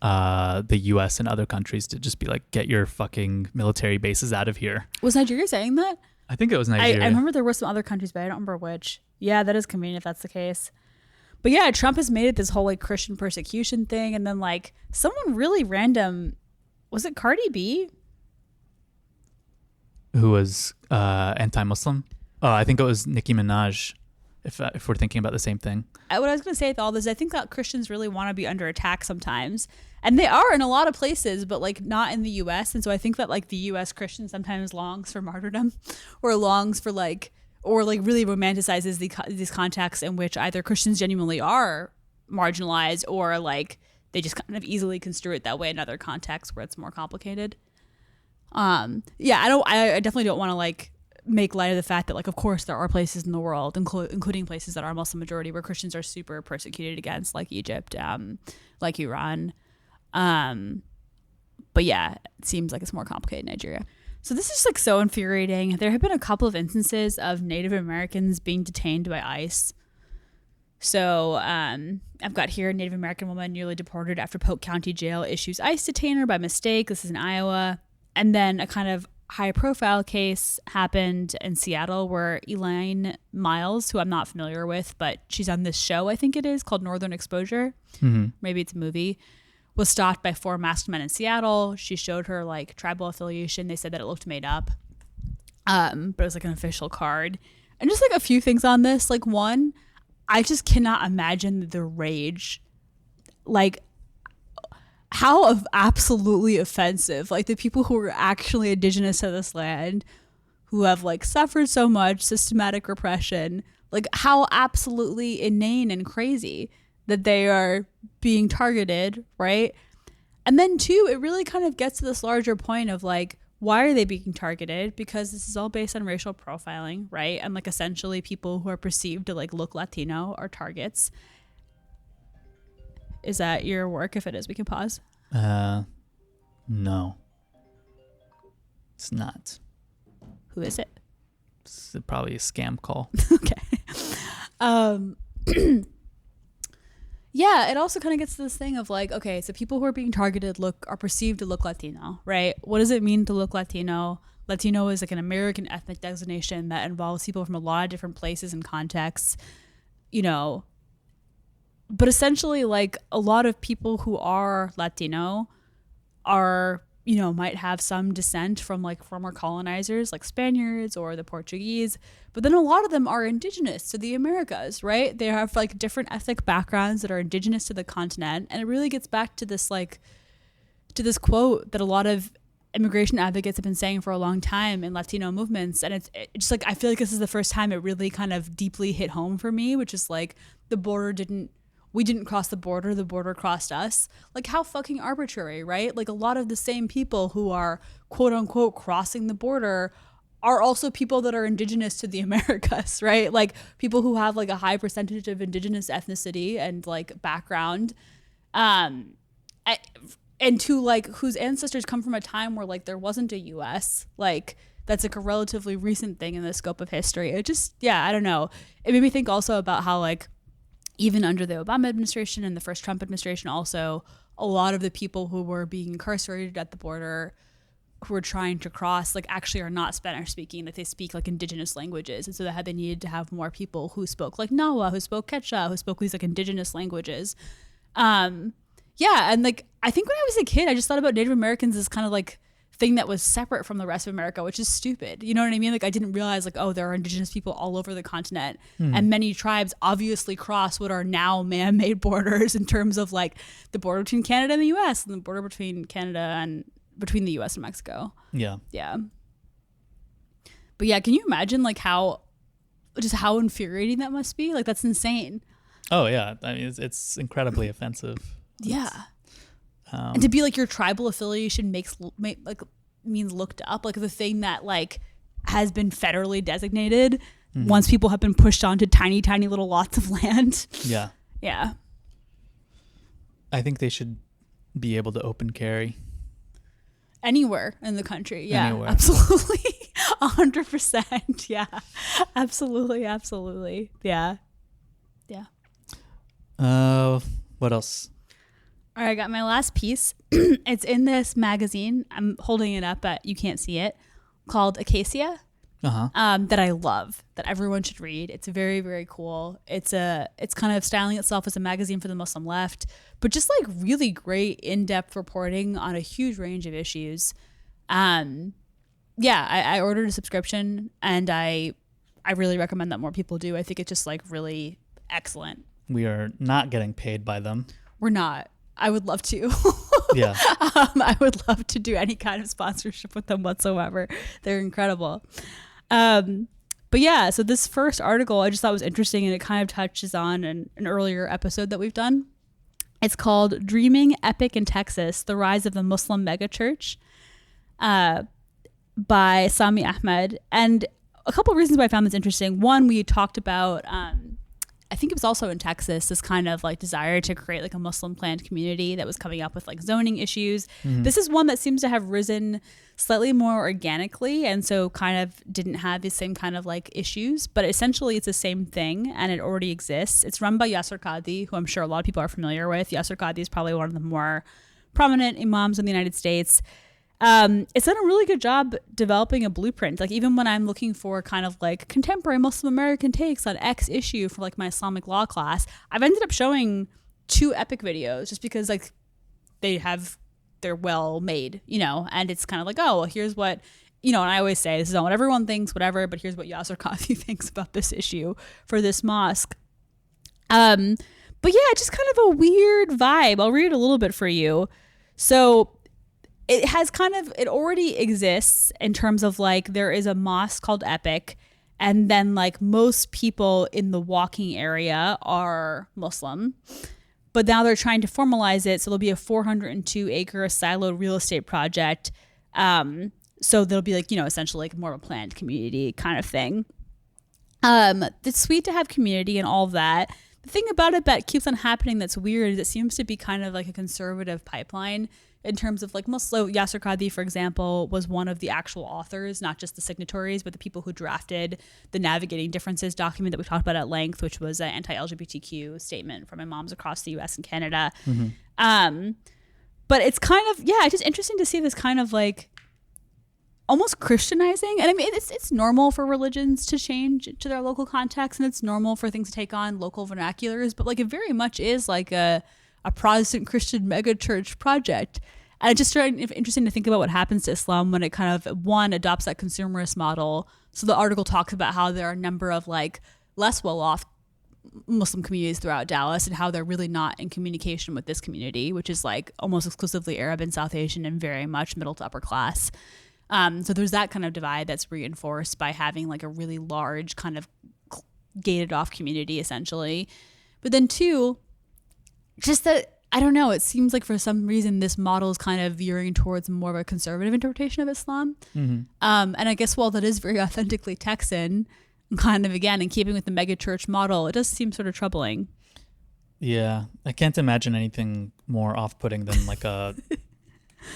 the U.S. and other countries to just be like, get your fucking military bases out of here. Was Nigeria saying that? I think it was Nigeria. I remember there were some other countries, but I don't remember which. Yeah, that is convenient if that's the case. But yeah, Trump has made it this whole like Christian persecution thing. And then like someone really random, was it Cardi B? Who was anti-Muslim? Oh, I think it was Nicki Minaj, if we're thinking about the same thing. What I was going to say with all this, I think that Christians really want to be under attack sometimes. And they are in a lot of places, but like not in the U.S. And so I think that like the U.S. Christian sometimes longs for martyrdom or longs for like, or like really romanticizes these contexts in which either Christians genuinely are marginalized or like they just kind of easily construe it that way in other contexts where it's more complicated. I definitely don't want to like make light of the fact that like of course there are places in the world including places that are Muslim majority where Christians are super persecuted against, like Egypt, like Iran. But yeah, it seems like it's more complicated in Nigeria. So this is like so infuriating. There have been a couple of instances of Native Americans being detained by ICE. So I've got here a Native American woman nearly deported after Polk County Jail issues ICE detainer by mistake. This is in Iowa. And then a kind of high profile case happened in Seattle where Elaine Miles, who I'm not familiar with, but she's on this show, I think it is, called Northern Exposure. Mm-hmm. Maybe it's a movie. Was stopped by 4 masked men in Seattle. She showed her like tribal affiliation. They said that it looked made up, but it was like an official card. And just like a few things on this. Like one, I just cannot imagine the rage, like how absolutely offensive. Like the people who are actually indigenous to this land, who have like suffered so much systematic repression, like how absolutely inane and crazy that they are being targeted, right? And then two, it really kind of gets to this larger point of like, why are they being targeted? Because this is all based on racial profiling, right? And like essentially people who are perceived to like look Latino are targets. Is that your work? If it is, we can pause. No. It's not. Who is it? It's probably a scam call. Okay. Yeah, it also kind of gets to this thing of like, okay, so people who are being targeted are perceived to look Latino, right? What does it mean to look Latino? Latino is like an American ethnic designation that involves people from a lot of different places and contexts, you know. But essentially, like a lot of people who are Latino are, you know, might have some descent from like former colonizers like Spaniards or the Portuguese, but then a lot of them are indigenous to the Americas, right? They have like different ethnic backgrounds that are indigenous to the continent. And it really gets back to this like, to this quote that a lot of immigration advocates have been saying for a long time in Latino movements. And it's just like, I feel like this is the first time it really kind of deeply hit home for me, which is like we didn't cross the border crossed us. Like how fucking arbitrary, right? Like a lot of the same people who are quote unquote crossing the border are also people that are indigenous to the Americas, right? Like people who have like a high percentage of indigenous ethnicity and like background, and to like whose ancestors come from a time where like there wasn't a US, like that's like a relatively recent thing in the scope of history. It just, yeah, I don't know. It made me think also about how like even under the Obama administration and the first Trump administration also, a lot of the people who were being incarcerated at the border who were trying to cross like actually are not Spanish speaking, like they speak like indigenous languages. And so they needed to have more people who spoke like Nahua, who spoke Quechua, who spoke these like indigenous languages. Yeah, and like I think when I was a kid, I just thought about Native Americans as kind of like thing that was separate from the rest of America, which is stupid. You know what I mean? Like I didn't realize like, oh, there are indigenous people all over the continent, and many tribes obviously cross what are now man-made borders in terms of like the border between Canada and the US and the border between Canada and between the US and Mexico. Yeah. Yeah. But yeah, can you imagine like how infuriating that must be? Like that's insane. Oh yeah. I mean, it's incredibly offensive. Yeah. And to be like your tribal affiliation means looked up, like the thing that like has been federally designated once people have been pushed onto tiny little lots of land. Yeah. Yeah. I think they should be able to open carry anywhere in the country. Yeah, anywhere. Absolutely. 100%. Yeah, absolutely. Yeah. What else? All right, I got my last piece. It's in this magazine. I'm holding it up, but you can't see it. Called Acacia. That I love, that everyone should read. It's very, very cool. It's kind of styling itself as a magazine for the Muslim left, but just like really great in-depth reporting on a huge range of issues. I ordered a subscription, and I really recommend that more people do. I think it's just like really excellent. We are not getting paid by them. We're not. I would love to. Yeah. I would love to do any kind of sponsorship with them whatsoever. They're incredible. But yeah, so this first article I just thought was interesting, and it kind of touches on an earlier episode that we've done. It's called Dreaming Epic in Texas, The Rise of the Muslim Megachurch, by Sami Ahmed. And a couple of reasons why I found this interesting. One, we talked about, I think it was also in Texas, this kind of like desire to create like a Muslim planned community that was coming up with like zoning issues. This is one that seems to have risen slightly more organically, and so kind of didn't have the same kind of like issues, but essentially it's the same thing and it already exists. It's run by Yasser Qadhi, who I'm sure a lot of people are familiar with. Yasser Qadhi is probably one of the more prominent imams in the United States. It's done a really good job developing a blueprint. Like even when I'm looking for kind of like contemporary Muslim American takes on X issue for like my Islamic law class, I've ended up showing 2 epic videos just because like they're well made, and it's kind of like, oh, well, here's what, and I always say this is not what everyone thinks, whatever, but here's what Yasser Qadhi thinks about this issue for this mosque. But yeah, just kind of a weird vibe. I'll read it a little bit for you. So it already exists in terms of like there is a mosque called Epic, and then like most people in the walking area are Muslim, but now they're trying to formalize it, so there'll be a 402-acre siloed real estate project, so there'll be like essentially like more of a planned community kind of thing. It's sweet to have community and all of that. The thing about it that keeps on happening that's weird is it seems to be kind of like a conservative pipeline in terms of like Muslim. Yasser Qadhi, for example, was one of the actual authors, not just the signatories, but the people who drafted the Navigating Differences document that we talked about at length, which was an anti-LGBTQ statement from imams across the US and Canada. But it's kind of, it's just interesting to see this kind of like almost Christianizing. And I mean, it's normal for religions to change to their local context, and it's normal for things to take on local vernaculars, but like it very much is like a Protestant Christian megachurch project. And it's just interesting to think about what happens to Islam when it kind of, one, adopts that consumerist model. So the article talks about how there are a number of like less well-off Muslim communities throughout Dallas and how they're really not in communication with this community, which is like almost exclusively Arab and South Asian and very much middle to upper class. So there's that kind of divide that's reinforced by having like a really large kind of gated off community essentially. But then 2, just that, I don't know, it seems like for some reason this model is kind of veering towards more of a conservative interpretation of Islam. And I guess while that is very authentically Texan, kind of again in keeping with the megachurch model, it does seem sort of troubling. Yeah, I can't imagine anything more off-putting than like a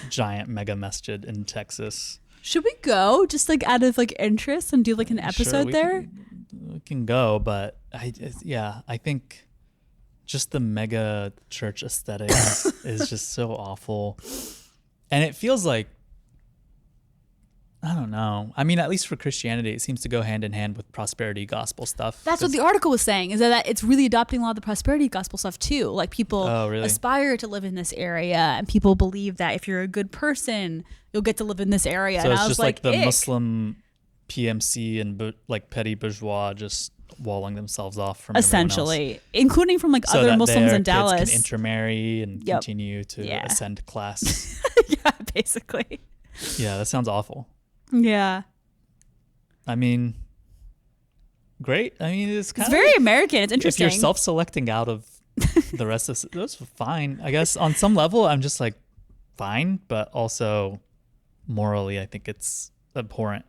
giant mega-masjid in Texas. Should we go just like out of like interest and do like an episode there? We can go, but I think just the mega church aesthetic is just so awful. And it feels like, I don't know. I mean, at least for Christianity, it seems to go hand in hand with prosperity gospel stuff. That's what the article was saying, is that it's really adopting a lot of the prosperity gospel stuff too. Like people aspire to live in this area, and people believe that if you're a good person, you'll get to live in this area. So and it's I was just like the ick. Muslim PMC and like petty bourgeois just walling themselves off from essentially, else, including from like so other that Muslims their in Dallas. Kids can intermarry and continue to ascend class. Yeah, basically. Yeah, that sounds awful. Yeah. I mean, great. I mean, it's very American. It's interesting. If you're self-selecting out of the rest of that's fine. I guess on some level, I'm just like, fine, but also morally, I think it's abhorrent.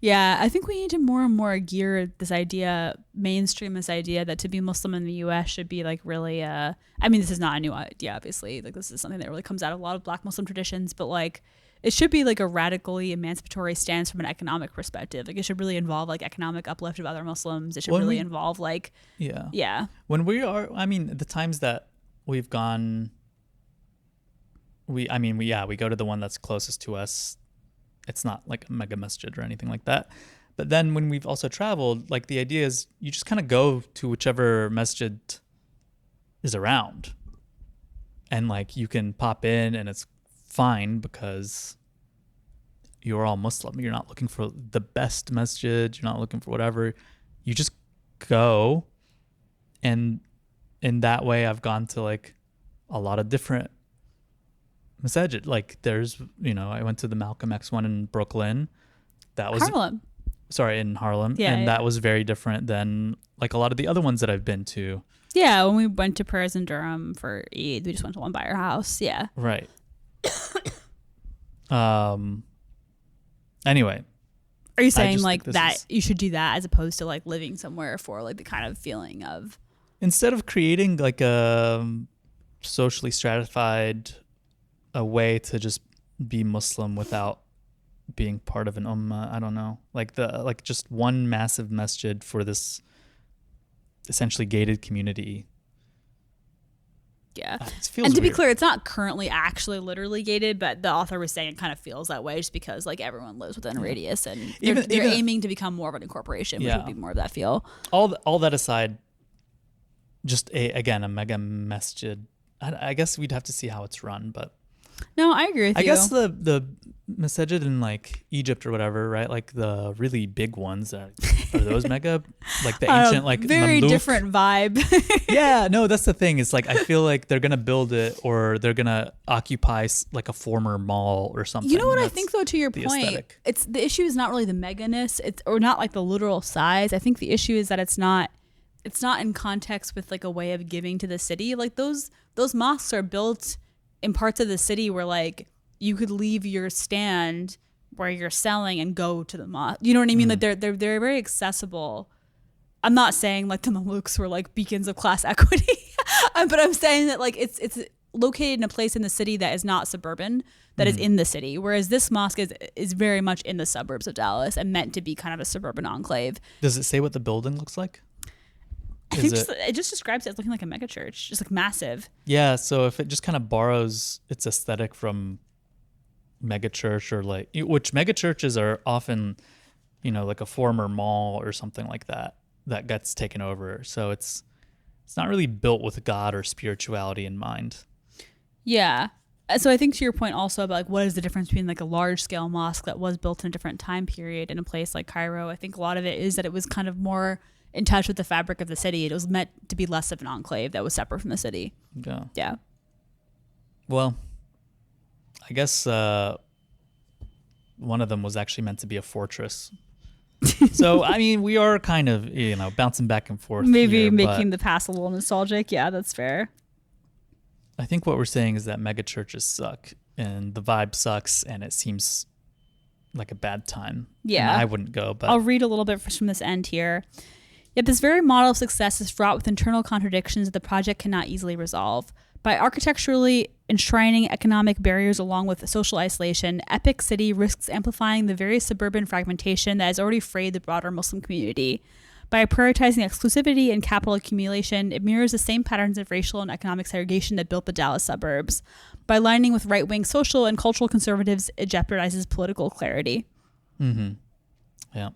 Yeah, I think we need to more and more gear this idea, mainstream this idea that to be Muslim in the U.S. should be like really, I mean, this is not a new idea, obviously. Like this is something that really comes out of a lot of Black Muslim traditions, but like it should be like a radically emancipatory stance from an economic perspective. Like it should really involve like economic uplift of other Muslims. It should really involve like, when we are, I mean, the times that we've gone we go to the one that's closest to us. It's not like a Mega-masjid or anything like that. But then when we've also traveled, like the idea is you just kind of go to whichever masjid is around, and like you can pop in and it's fine because you're all Muslim. You're not looking for the best masjid. You're not looking for whatever. You just go. And in that way, I've gone to like a lot of different masajid. Like there's, I went to the Malcolm X one in Brooklyn. That was Harlem. Sorry, in Harlem. Yeah, and that was very different than like a lot of the other ones that I've been to. Yeah, when we went to prayers in Durham for Eid, we just went to one by our house. Yeah. Right. Anyway. Are you saying like that you should do that as opposed to like living somewhere for like the kind of feeling of, instead of creating like a socially stratified a way to just be Muslim without being part of an ummah, I don't know, like just one massive masjid for this essentially gated community. Yeah. It feels and to weird. be clear, it's not currently actually literally gated, but the author was saying it kind of feels that way just because like everyone lives within a radius, and they're aiming to become more of an incorporation, which would be more of that feel. All that aside, just a Mega-masjid. I guess we'd have to see how it's run, but no, I agree with you. I guess the masajid in like Egypt or whatever, right? Like the really big ones are those mega, like the ancient, like very Mamluk? Different vibe. Yeah, no, that's the thing. It's like I feel like they're gonna build it or they're gonna occupy like a former mall or something. You know what I think though, to your point, aesthetic. It's the issue is not really the meganess, or not like the literal size. I think the issue is that it's not in context with like a way of giving to the city. Like those mosques are built in parts of the city where like you could leave your stand where you're selling and go to the mosque. You know what I mean? Like they're very accessible. I'm not saying like the Mamluks were like beacons of class equity, but I'm saying that like it's located in a place in the city that is not suburban, that is in the city. Whereas this mosque is very much in the suburbs of Dallas and meant to be kind of a suburban enclave. Does it say what the building looks like? I think it just describes it as looking like a mega church, just like massive. Yeah, so if it just kind of borrows its aesthetic from mega church, or like, which mega churches are often, like a former mall or something like that gets taken over. So it's not really built with God or spirituality in mind. Yeah. So I think to your point also about like what is the difference between like a large scale mosque that was built in a different time period in a place like Cairo, I think a lot of it is that it was kind of more in touch with the fabric of the city. It was meant to be less of an enclave that was separate from the city. Yeah. Yeah. Well, I guess one of them was actually meant to be a fortress. So, I mean, we are kind of, bouncing back and forth. Maybe here, making the past a little nostalgic. Yeah, that's fair. I think what we're saying is that mega churches suck and the vibe sucks and it seems like a bad time. Yeah. And I wouldn't go, but I'll read a little bit from this end here. Yet this very model of success is fraught with internal contradictions that the project cannot easily resolve. By architecturally enshrining economic barriers along with social isolation, Epic City risks amplifying the very suburban fragmentation that has already frayed the broader Muslim community. By prioritizing exclusivity and capital accumulation, it mirrors the same patterns of racial and economic segregation that built the Dallas suburbs. By aligning with right-wing social and cultural conservatives, it jeopardizes political clarity. Mm-hmm. Yeah.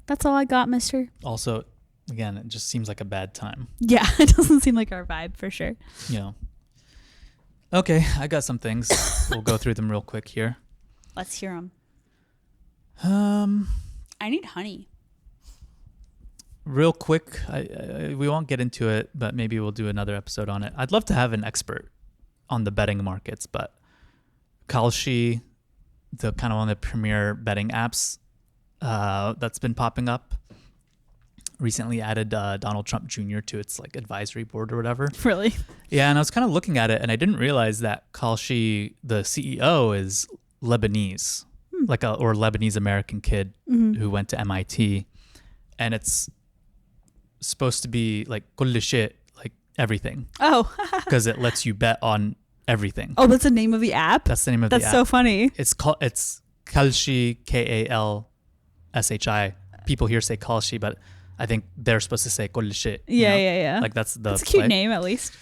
That's all I got, mister. Also, again, it just seems like a bad time. Yeah, it doesn't seem like our vibe for sure. Yeah. Okay, I got some things. We'll go through them real quick here. Let's hear them. I need honey. Real quick, we won't get into it, but maybe we'll do another episode on it. I'd love to have an expert on the betting markets, but Kalshi, the kind of one of the premier betting apps that's been popping up, recently added Donald Trump Jr. to its like advisory board or whatever. Really? Yeah, and I was kind of looking at it, and I didn't realize that Kalshi, the CEO, is Lebanese, or Lebanese American kid who went to MIT, and it's supposed to be like kulli shay, like everything. Oh. Because it lets you bet on everything. Oh, that's the name of the app? That's the name of the app. That's so funny. It's Kalshi, Kalshi. People here say Kalshi, but I think they're supposed to say kulli shay. Yeah. Like that's a cute name at least.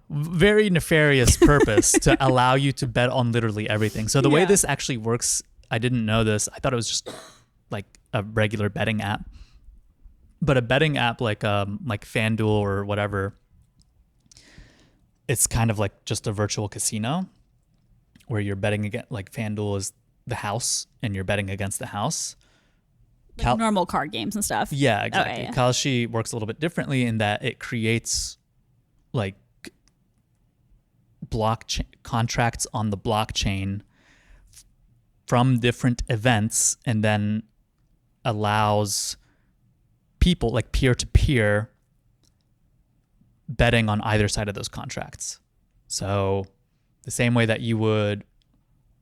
very nefarious purpose to allow you to bet on literally everything. So the way this actually works, I didn't know this. I thought it was just like a regular betting app. But a betting app like FanDuel or whatever, it's kind of like just a virtual casino where you're betting against, like FanDuel is the house and you're betting against the house. Like normal card games and stuff. Yeah, exactly. Okay, yeah. Kalshi works a little bit differently in that it creates like blockchain contracts on the blockchain from different events and then allows people like peer-to-peer betting on either side of those contracts. So the same way that you would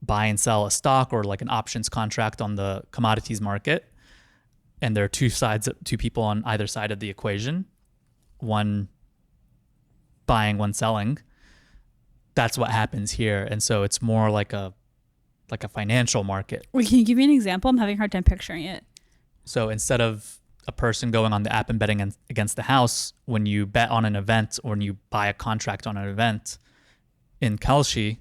buy and sell a stock or like an options contract on the commodities market, and there are two people on either side of the equation, one buying, one selling. That's what happens here. And so it's more like a financial market. Wait, can you give me an example? I'm having a hard time picturing it. So instead of a person going on the app and betting against the house, when you bet on an event or when you buy a contract on an event in Kalshi,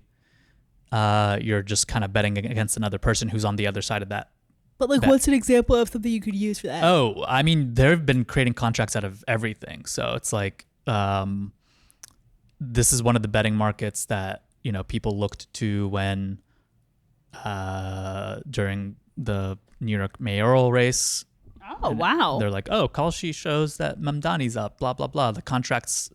you're just kind of betting against another person who's on the other side of that. But like, what's an example of something you could use for that? Oh, I mean, they've been creating contracts out of everything. So it's like, this is one of the betting markets that, you know, people looked to when, during the New York mayoral race. Oh, wow. They're like, oh, Kalshi shows that Mamdani's up, blah, blah, blah. The contracts,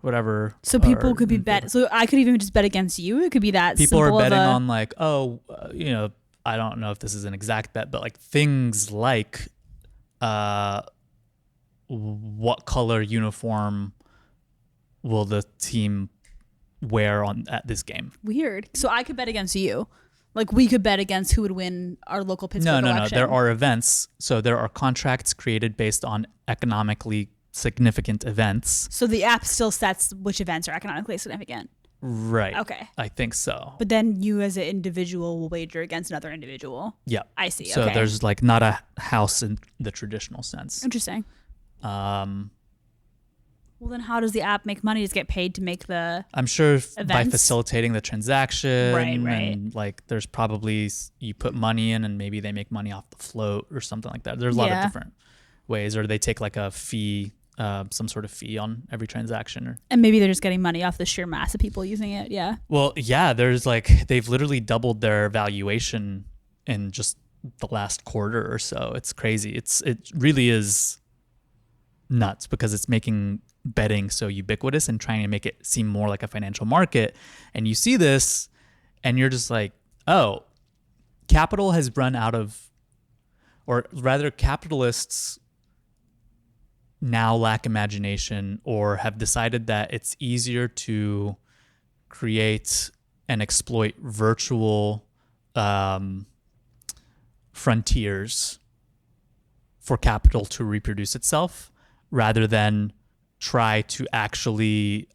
whatever. So people could be bet. So I could even just bet against you. It could be that people simple are betting on like, oh, you know, I don't know if this is an exact bet, but like things like what color uniform will the team wear at this game? Weird. So I could bet against you. Like we could bet against who would win our local Pittsburgh election. No. There are events. So there are contracts created based on economically significant events. So the app still sets which events are economically significant. Right. Okay. I think so. But then you as an individual will wager against another individual. Yeah. I see. So okay. there's like not a house in the traditional sense. Interesting. Well, then how does the app make money? Does it get paid to make the I'm sure by events? facilitating the transaction. Right. And like there's probably, you put money in and maybe they make money off the float or something like that. There's a lot of different ways, or they take like a fee, some sort of fee on every transaction. And maybe they're just getting money off the sheer mass of people using it. Yeah. Well, yeah, there's like, they've literally doubled their valuation in just the last quarter or so. It's crazy. It really is nuts because it's making betting so ubiquitous and trying to make it seem more like a financial market. And you see this and you're just like, oh, capital has run out of, or rather capitalists now lack imagination or have decided that it's easier to create and exploit virtual frontiers for capital to reproduce itself rather than try to actually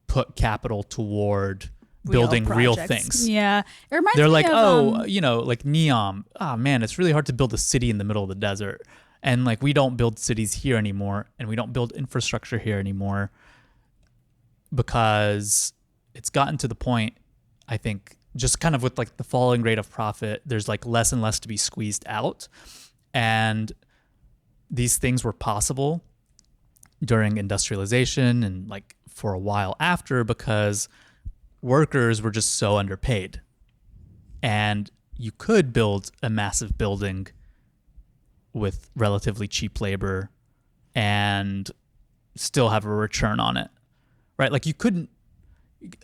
put capital toward building real things. Yeah. It reminds They're me like, of, you know, like Neom. Oh man, it's really hard to build a city in the middle of the desert. And like, we don't build cities here anymore and we don't build infrastructure here anymore because it's gotten to the point, I think, just kind of with like the falling rate of profit, there's like less and less to be squeezed out. And these things were possible during industrialization and like for a while after because workers were just so underpaid. And you could build a massive building with relatively cheap labor and still have a return on it, right? Like you couldn't,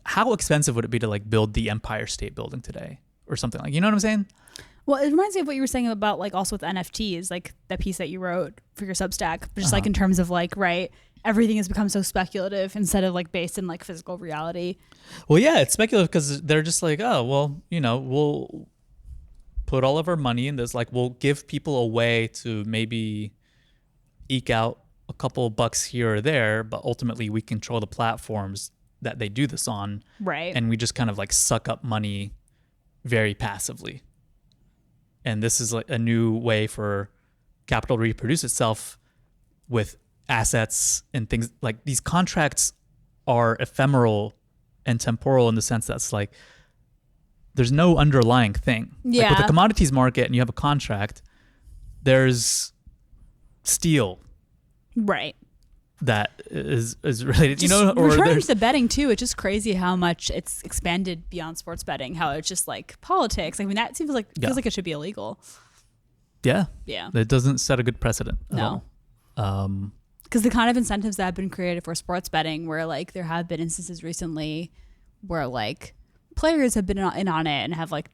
how expensive would it be to like build the Empire State Building today or something like, you know what I'm saying? Well, it reminds me of what you were saying about like also with NFTs, like that piece that you wrote for your Substack, but just like in terms of like, right, everything has become so speculative instead of like based in like physical reality. Well, yeah, it's speculative because they're just like, oh, well, you know, we'll put all of our money in this. Like we'll give people a way to maybe eke out a couple of bucks here or there, but ultimately we control the platforms that they do this on. Right. And we just kind of like suck up money very passively. And this is like a new way for capital to reproduce itself with assets and things like these contracts are ephemeral and temporal in the sense that's like there's no underlying thing. Yeah. Like with the commodities market and you have a contract, there's steel. Right. That is related, just or returning to betting too. It's just crazy how much it's expanded beyond sports betting. How it's just like politics. I mean, that feels like it should be illegal. Yeah. Yeah. It doesn't set a good precedent. No. Because the kind of incentives that have been created for sports betting, where like there have been instances recently where like players have been in on it and have like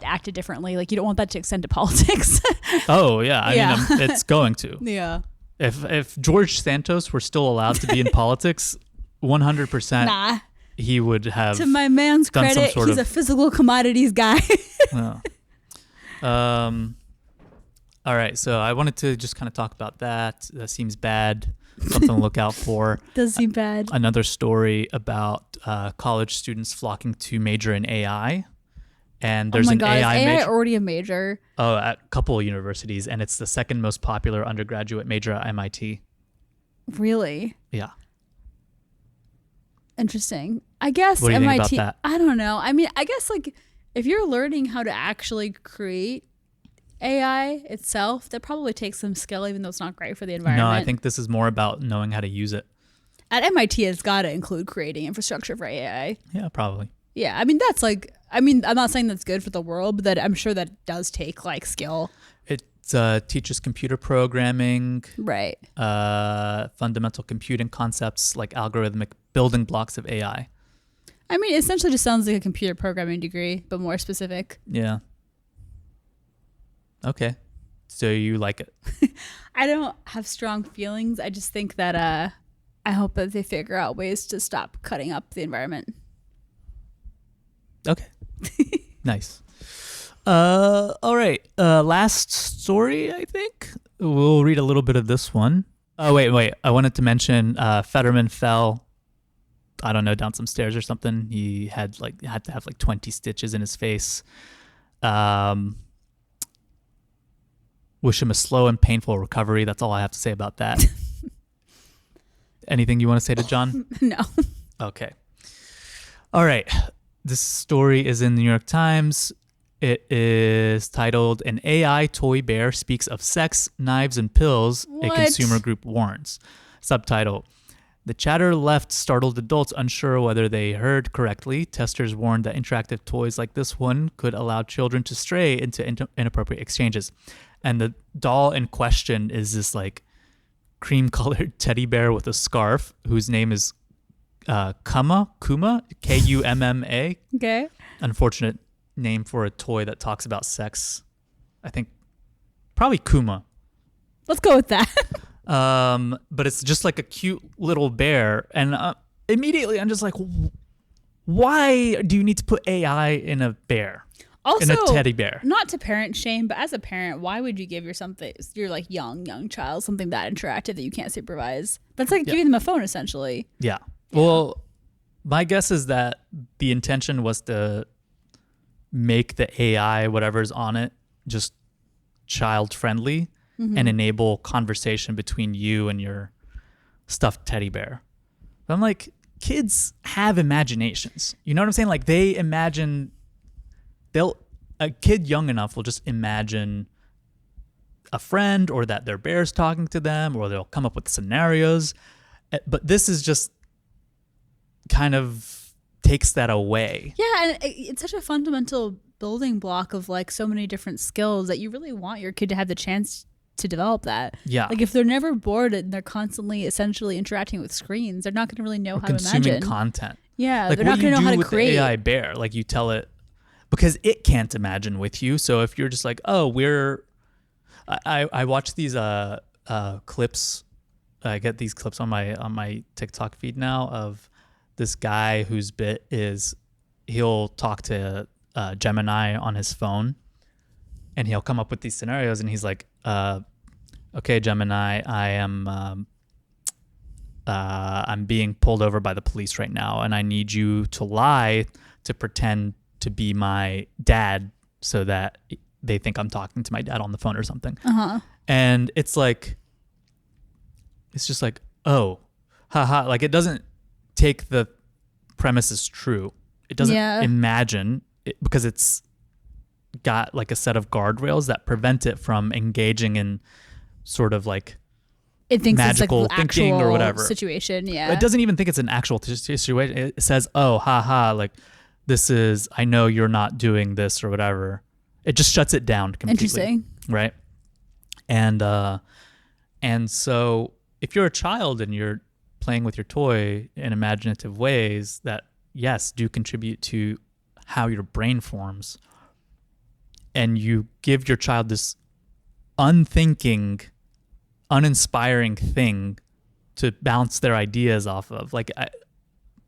acted differently. Like you don't want that to extend to politics. Oh yeah, I mean, it's going to. Yeah. If George Santos were still allowed to be in politics, 100%, he would have. To my man's credit, he's a physical commodities guy. All right, so I wanted to just kind of talk about that. That seems bad. Something to look out for. Does seem bad. Another story about college students flocking to major in AI. And there's an AI major. Is AI already a major? Oh, at a couple of universities, and it's the second most popular undergraduate major at MIT. Really? Yeah. Interesting. I guess what do you MIT. think about that? I don't know. I mean, I guess like if you're learning how to actually create AI itself, that probably takes some skill, even though it's not great for the environment. No, I think this is more about knowing how to use it. At MIT, it's got to include creating infrastructure for AI. Yeah, probably. Yeah, I mean that's like. I mean, I'm not saying that's good for the world, but that I'm sure that does take like skill. It teaches computer programming, right? Fundamental computing concepts like algorithmic building blocks of AI. I mean, it essentially just sounds like a computer programming degree, but more specific. Yeah. Okay, so you like it? I don't have strong feelings. I just think that I hope that they figure out ways to stop cutting up the environment. Okay. Nice. All right. Last story, I think. We'll read a little bit of this one. Oh, wait. I wanted to mention Fetterman fell, I don't know, down some stairs or something. He had to have 20 stitches in his face. Wish him a slow and painful recovery. That's all I have to say about that. Anything you want to say to John? No. Okay. All right. This story is in the New York Times. It is titled, "An AI Toy Bear Speaks of Sex, Knives, and Pills," What? a consumer group warns. Subtitle: "The chatter left startled adults unsure whether they heard correctly. Testers warned that interactive toys like this one could allow children to stray into inappropriate exchanges." And the doll in question is this like cream-colored teddy bear with a scarf whose name is Kuma, Kumma. Okay. Unfortunate name for a toy that talks about sex. I think probably Kuma. Let's go with that. But it's just like a cute little bear, and immediately I'm just like, why do you need to put AI in a bear? Also, in a teddy bear. Not to parent shame, but as a parent, why would you give your like young child something that interactive that you can't supervise? That's like giving them a phone essentially. Yeah. Well, my guess is that the intention was to make the AI, whatever's on it, just child friendly and enable conversation between you and your stuffed teddy bear. But I'm like, kids have imaginations. You know what I'm saying? Like they imagine, a kid young enough will just imagine a friend or that their bear's talking to them, or they'll come up with scenarios. But this is just kind of takes that away. Yeah, and it's such a fundamental building block of like so many different skills that you really want your kid to have the chance to develop that. Yeah. Like if they're never bored and they're constantly essentially interacting with screens, they're not going to really know how to imagine. Consuming content. Yeah, like they're not going to know how to with create. The AI bear, like you tell it, because it can't imagine with you. So if you're just like, oh, I watch these clips. I get these clips on my TikTok feed now of this guy whose bit is he'll talk to Gemini on his phone, and he'll come up with these scenarios, and he's like, okay, Gemini, I'm being pulled over by the police right now, and I need you to lie to pretend to be my dad so that they think I'm talking to my dad on the phone or something. And it's just like, oh, haha. Like it doesn't take the premise as true. It doesn't imagine it, because it's got like a set of guardrails that prevent it from engaging in sort of like it thinks magical it's like the thinking actual or whatever situation. Yeah, it doesn't even think it's an actual situation. It says, "Oh, haha, like this is. I know you're not doing this or whatever." It just shuts it down completely. Interesting, right? And so if you're a child and you're playing with your toy in imaginative ways that yes do contribute to how your brain forms, and you give your child this unthinking, uninspiring thing to bounce their ideas off of, like, it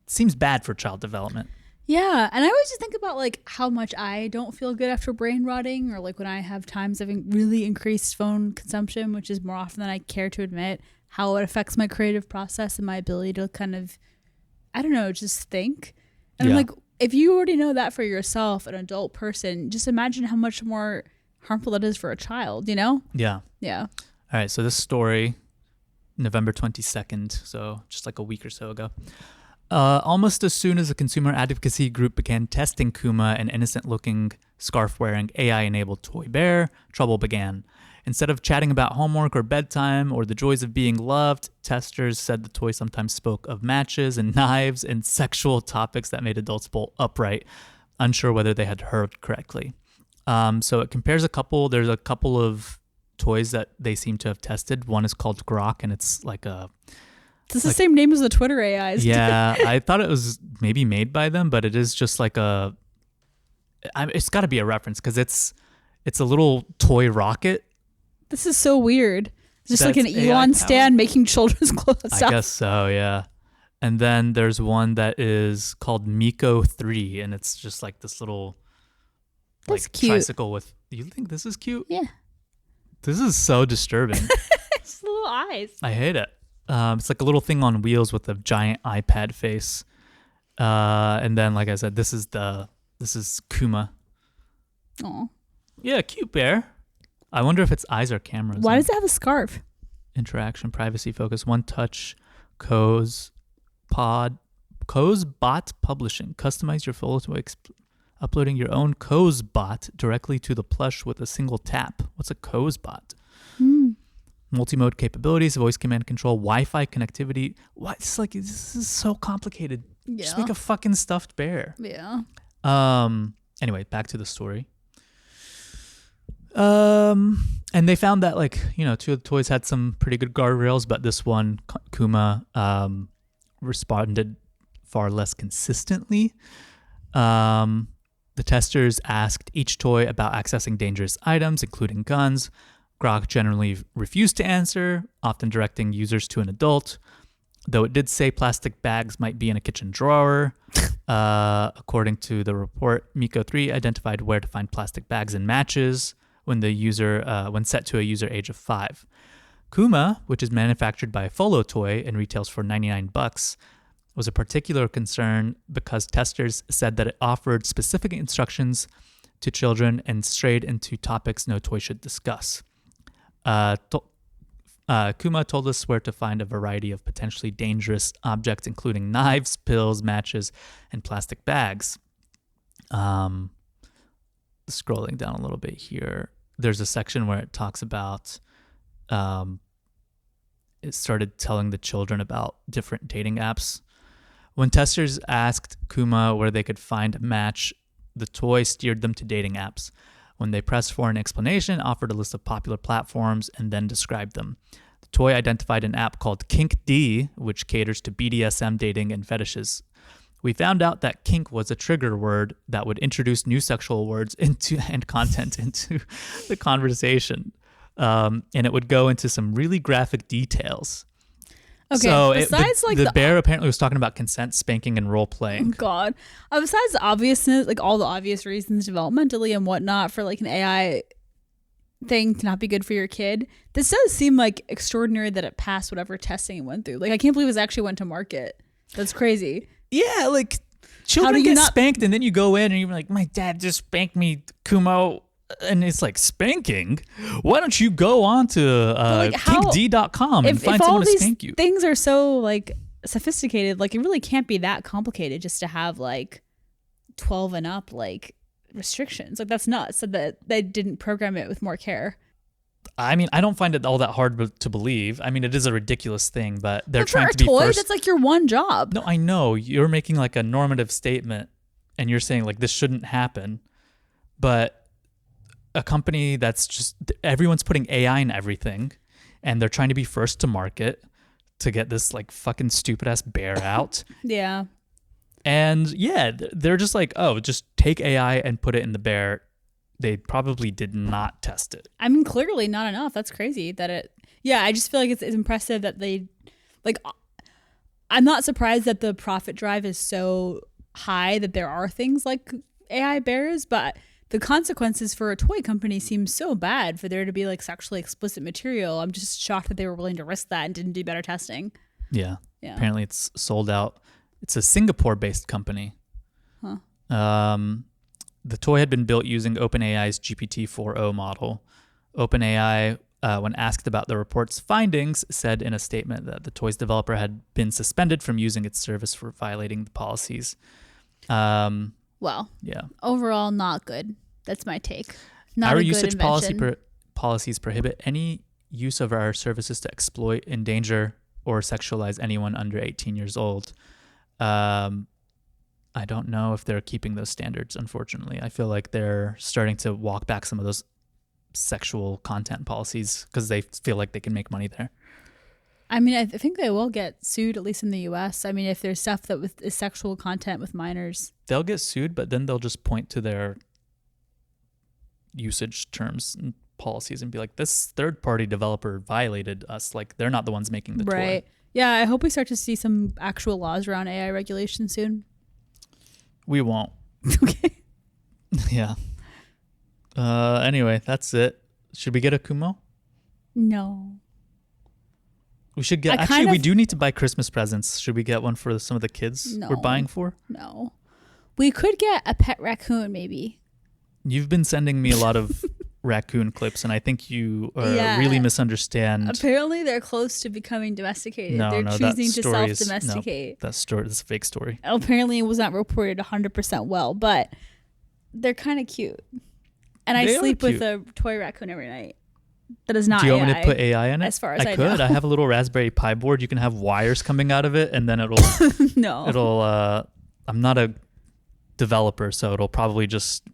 seems bad for child development. Yeah, and I always just think about like how much I don't feel good after brain rotting, or like when I have times of really increased phone consumption, which is more often than I care to admit, how it affects my creative process and my ability to kind of, I don't know, just think. And I'm like, if you already know that for yourself, an adult person, just imagine how much more harmful that is for a child, you know? Yeah. Yeah. All right, so this story, November 22nd, so just like a week or so ago. Almost as soon as a consumer advocacy group began testing Kuma, an innocent-looking, scarf-wearing, AI-enabled toy bear, trouble began. Instead of chatting about homework or bedtime or the joys of being loved, testers said the toy sometimes spoke of matches and knives and sexual topics that made adults bolt upright, unsure whether they had heard correctly. So it compares there's a couple of toys that they seem to have tested. One is called Grok, and it's like a... It's the same name as the Twitter AIs. Yeah, I thought it was maybe made by them, but it is just like it's got to be a reference because it's a little toy rocket. This is so weird. It's just like an AI Elon stand making children's clothes. I guess so, yeah. And then there's one that is called Miko 3, and it's just like this little tricycle with... You think this is cute? Yeah. This is so disturbing. It's little eyes. I hate it. It's like a little thing on wheels with a giant iPad face. And then, like I said, this is Kuma. Oh. Yeah, cute bear. I wonder if its eyes are cameras. Why does it have a scarf? Interaction, privacy focus, one touch, Co's bot publishing. Customize your photo uploading your own Co's bot directly to the plush with a single tap. What's a Co's bot? Multi-mode capabilities, voice command control, Wi-Fi connectivity. What? This is so complicated. Yeah. Just make a fucking stuffed bear. Yeah. Anyway, back to the story. And they found that, like, you know, two of the toys had some pretty good guardrails, but this one, Kuma, responded far less consistently. The testers asked each toy about accessing dangerous items, including guns. Grok generally refused to answer, often directing users to an adult, though it did say plastic bags might be in a kitchen drawer. According to the report, Miko 3 identified where to find plastic bags and matches when set to a user age of 5. Kuma, which is manufactured by Folo Toy and retails for $99, was a particular concern because testers said that it offered specific instructions to children and strayed into topics no toy should discuss. Kuma told us where to find a variety of potentially dangerous objects, including knives, pills, matches, and plastic bags. Scrolling down a little bit here, there's a section where it talks about it started telling the children about different dating apps. When testers asked Kuma where they could find a match, the toy steered them to dating apps. When they pressed for an explanation, offered a list of popular platforms, and then described them. The toy identified an app called Kink D, which caters to BDSM dating and fetishes. We found out that kink was a trigger word that would introduce new sexual words and content into the conversation. And it would go into some really graphic details. Okay, so besides the bear apparently was talking about consent, spanking, and role playing. Oh God. Besides the obviousness, like all the obvious reasons developmentally and whatnot for like an AI thing to not be good for your kid, this does seem like extraordinary that it passed whatever testing it went through. Like I can't believe it actually went to market. That's crazy. Yeah, like children get spanked and then you go in and you're like, my dad just spanked me, Kumo. And it's like, spanking? Why don't you go on to kinkd.com and find someone to spank you? Things are so like sophisticated. Like, it really can't be that complicated just to have like 12 and up like restrictions. Like, that's nuts. So that they didn't program it with more care. I mean, I don't find it all that hard to believe. I mean, it is a ridiculous thing, but they're But trying for to be a toy, first. that's like your one job. No, I know you're making like a normative statement, and you're saying like this shouldn't happen, but a company that's just everyone's putting AI in everything, and they're trying to be first to market to get this like fucking stupid ass bear out. Yeah. And yeah, they're just like, oh, just take AI and put it in the bear. They probably did not test it. I mean, clearly not enough. That's crazy that it. Yeah, I just feel like it's impressive that they, like, I'm not surprised that the profit drive is so high that there are things like AI bears, but the consequences for a toy company seem so bad for there to be like sexually explicit material. I'm just shocked that they were willing to risk that and didn't do better testing. Yeah. Yeah. Apparently it's sold out. It's a Singapore-based company. Huh. The toy had been built using OpenAI's GPT-4o model. OpenAI, when asked about the report's findings, said in a statement that the toy's developer had been suspended from using its service for violating the policies. Well, Yeah. overall, not good. That's my take. Not Our a good usage invention. policies prohibit any use of our services to exploit, endanger, or sexualize anyone under 18 years old. I don't know if they're keeping those standards, unfortunately. I feel like they're starting to walk back some of those sexual content policies because they feel like they can make money there. I mean, I think they will get sued, at least in the U.S. I mean, if there's stuff that is sexual content with minors. They'll get sued, but then they'll just point to their usage terms and policies and be like, this third-party developer violated us. Like, they're not the ones making the Right. toy. Yeah, I hope we start to see some actual laws around AI regulation soon. We won't. Okay. Yeah. Anyway, that's it. Should we get a Kumo? No. We should get. Actually, we do need to buy Christmas presents. Should we get one for some of the kids No. we're buying for? No. We could get a pet raccoon, maybe. You've been sending me a lot of raccoon clips, and I think you Yeah. really misunderstand. Apparently, they're close to becoming domesticated. No, they're no, choosing that to story is self-domesticate. that story. This is a fake story. Apparently, it was not reported 100% well, but they're kind of cute. And I They are sleep with cute. a toy raccoon every night. That is not Do you AI. want me to put AI in it? as far as I could. know. I have a little Raspberry Pi board. You can have wires coming out of it, and then it'll. No. It'll. I'm not a developer, so it'll probably just.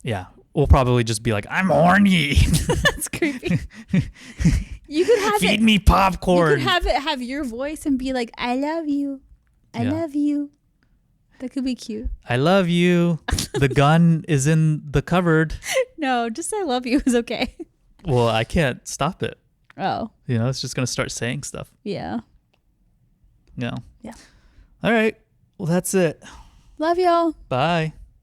Yeah, we'll probably just be like, I'm horny. That's creepy. You could have Feed it. me You popcorn. could have it have your voice and be like, I love you. I Yeah. love you. That could be cute. I love you. The gun is in the cupboard. No, just I love you is okay. Well, I can't stop it. Oh, You know, it's just gonna start saying stuff. yeah. No. Yeah. All right. Well, that's it. Love y'all. Bye.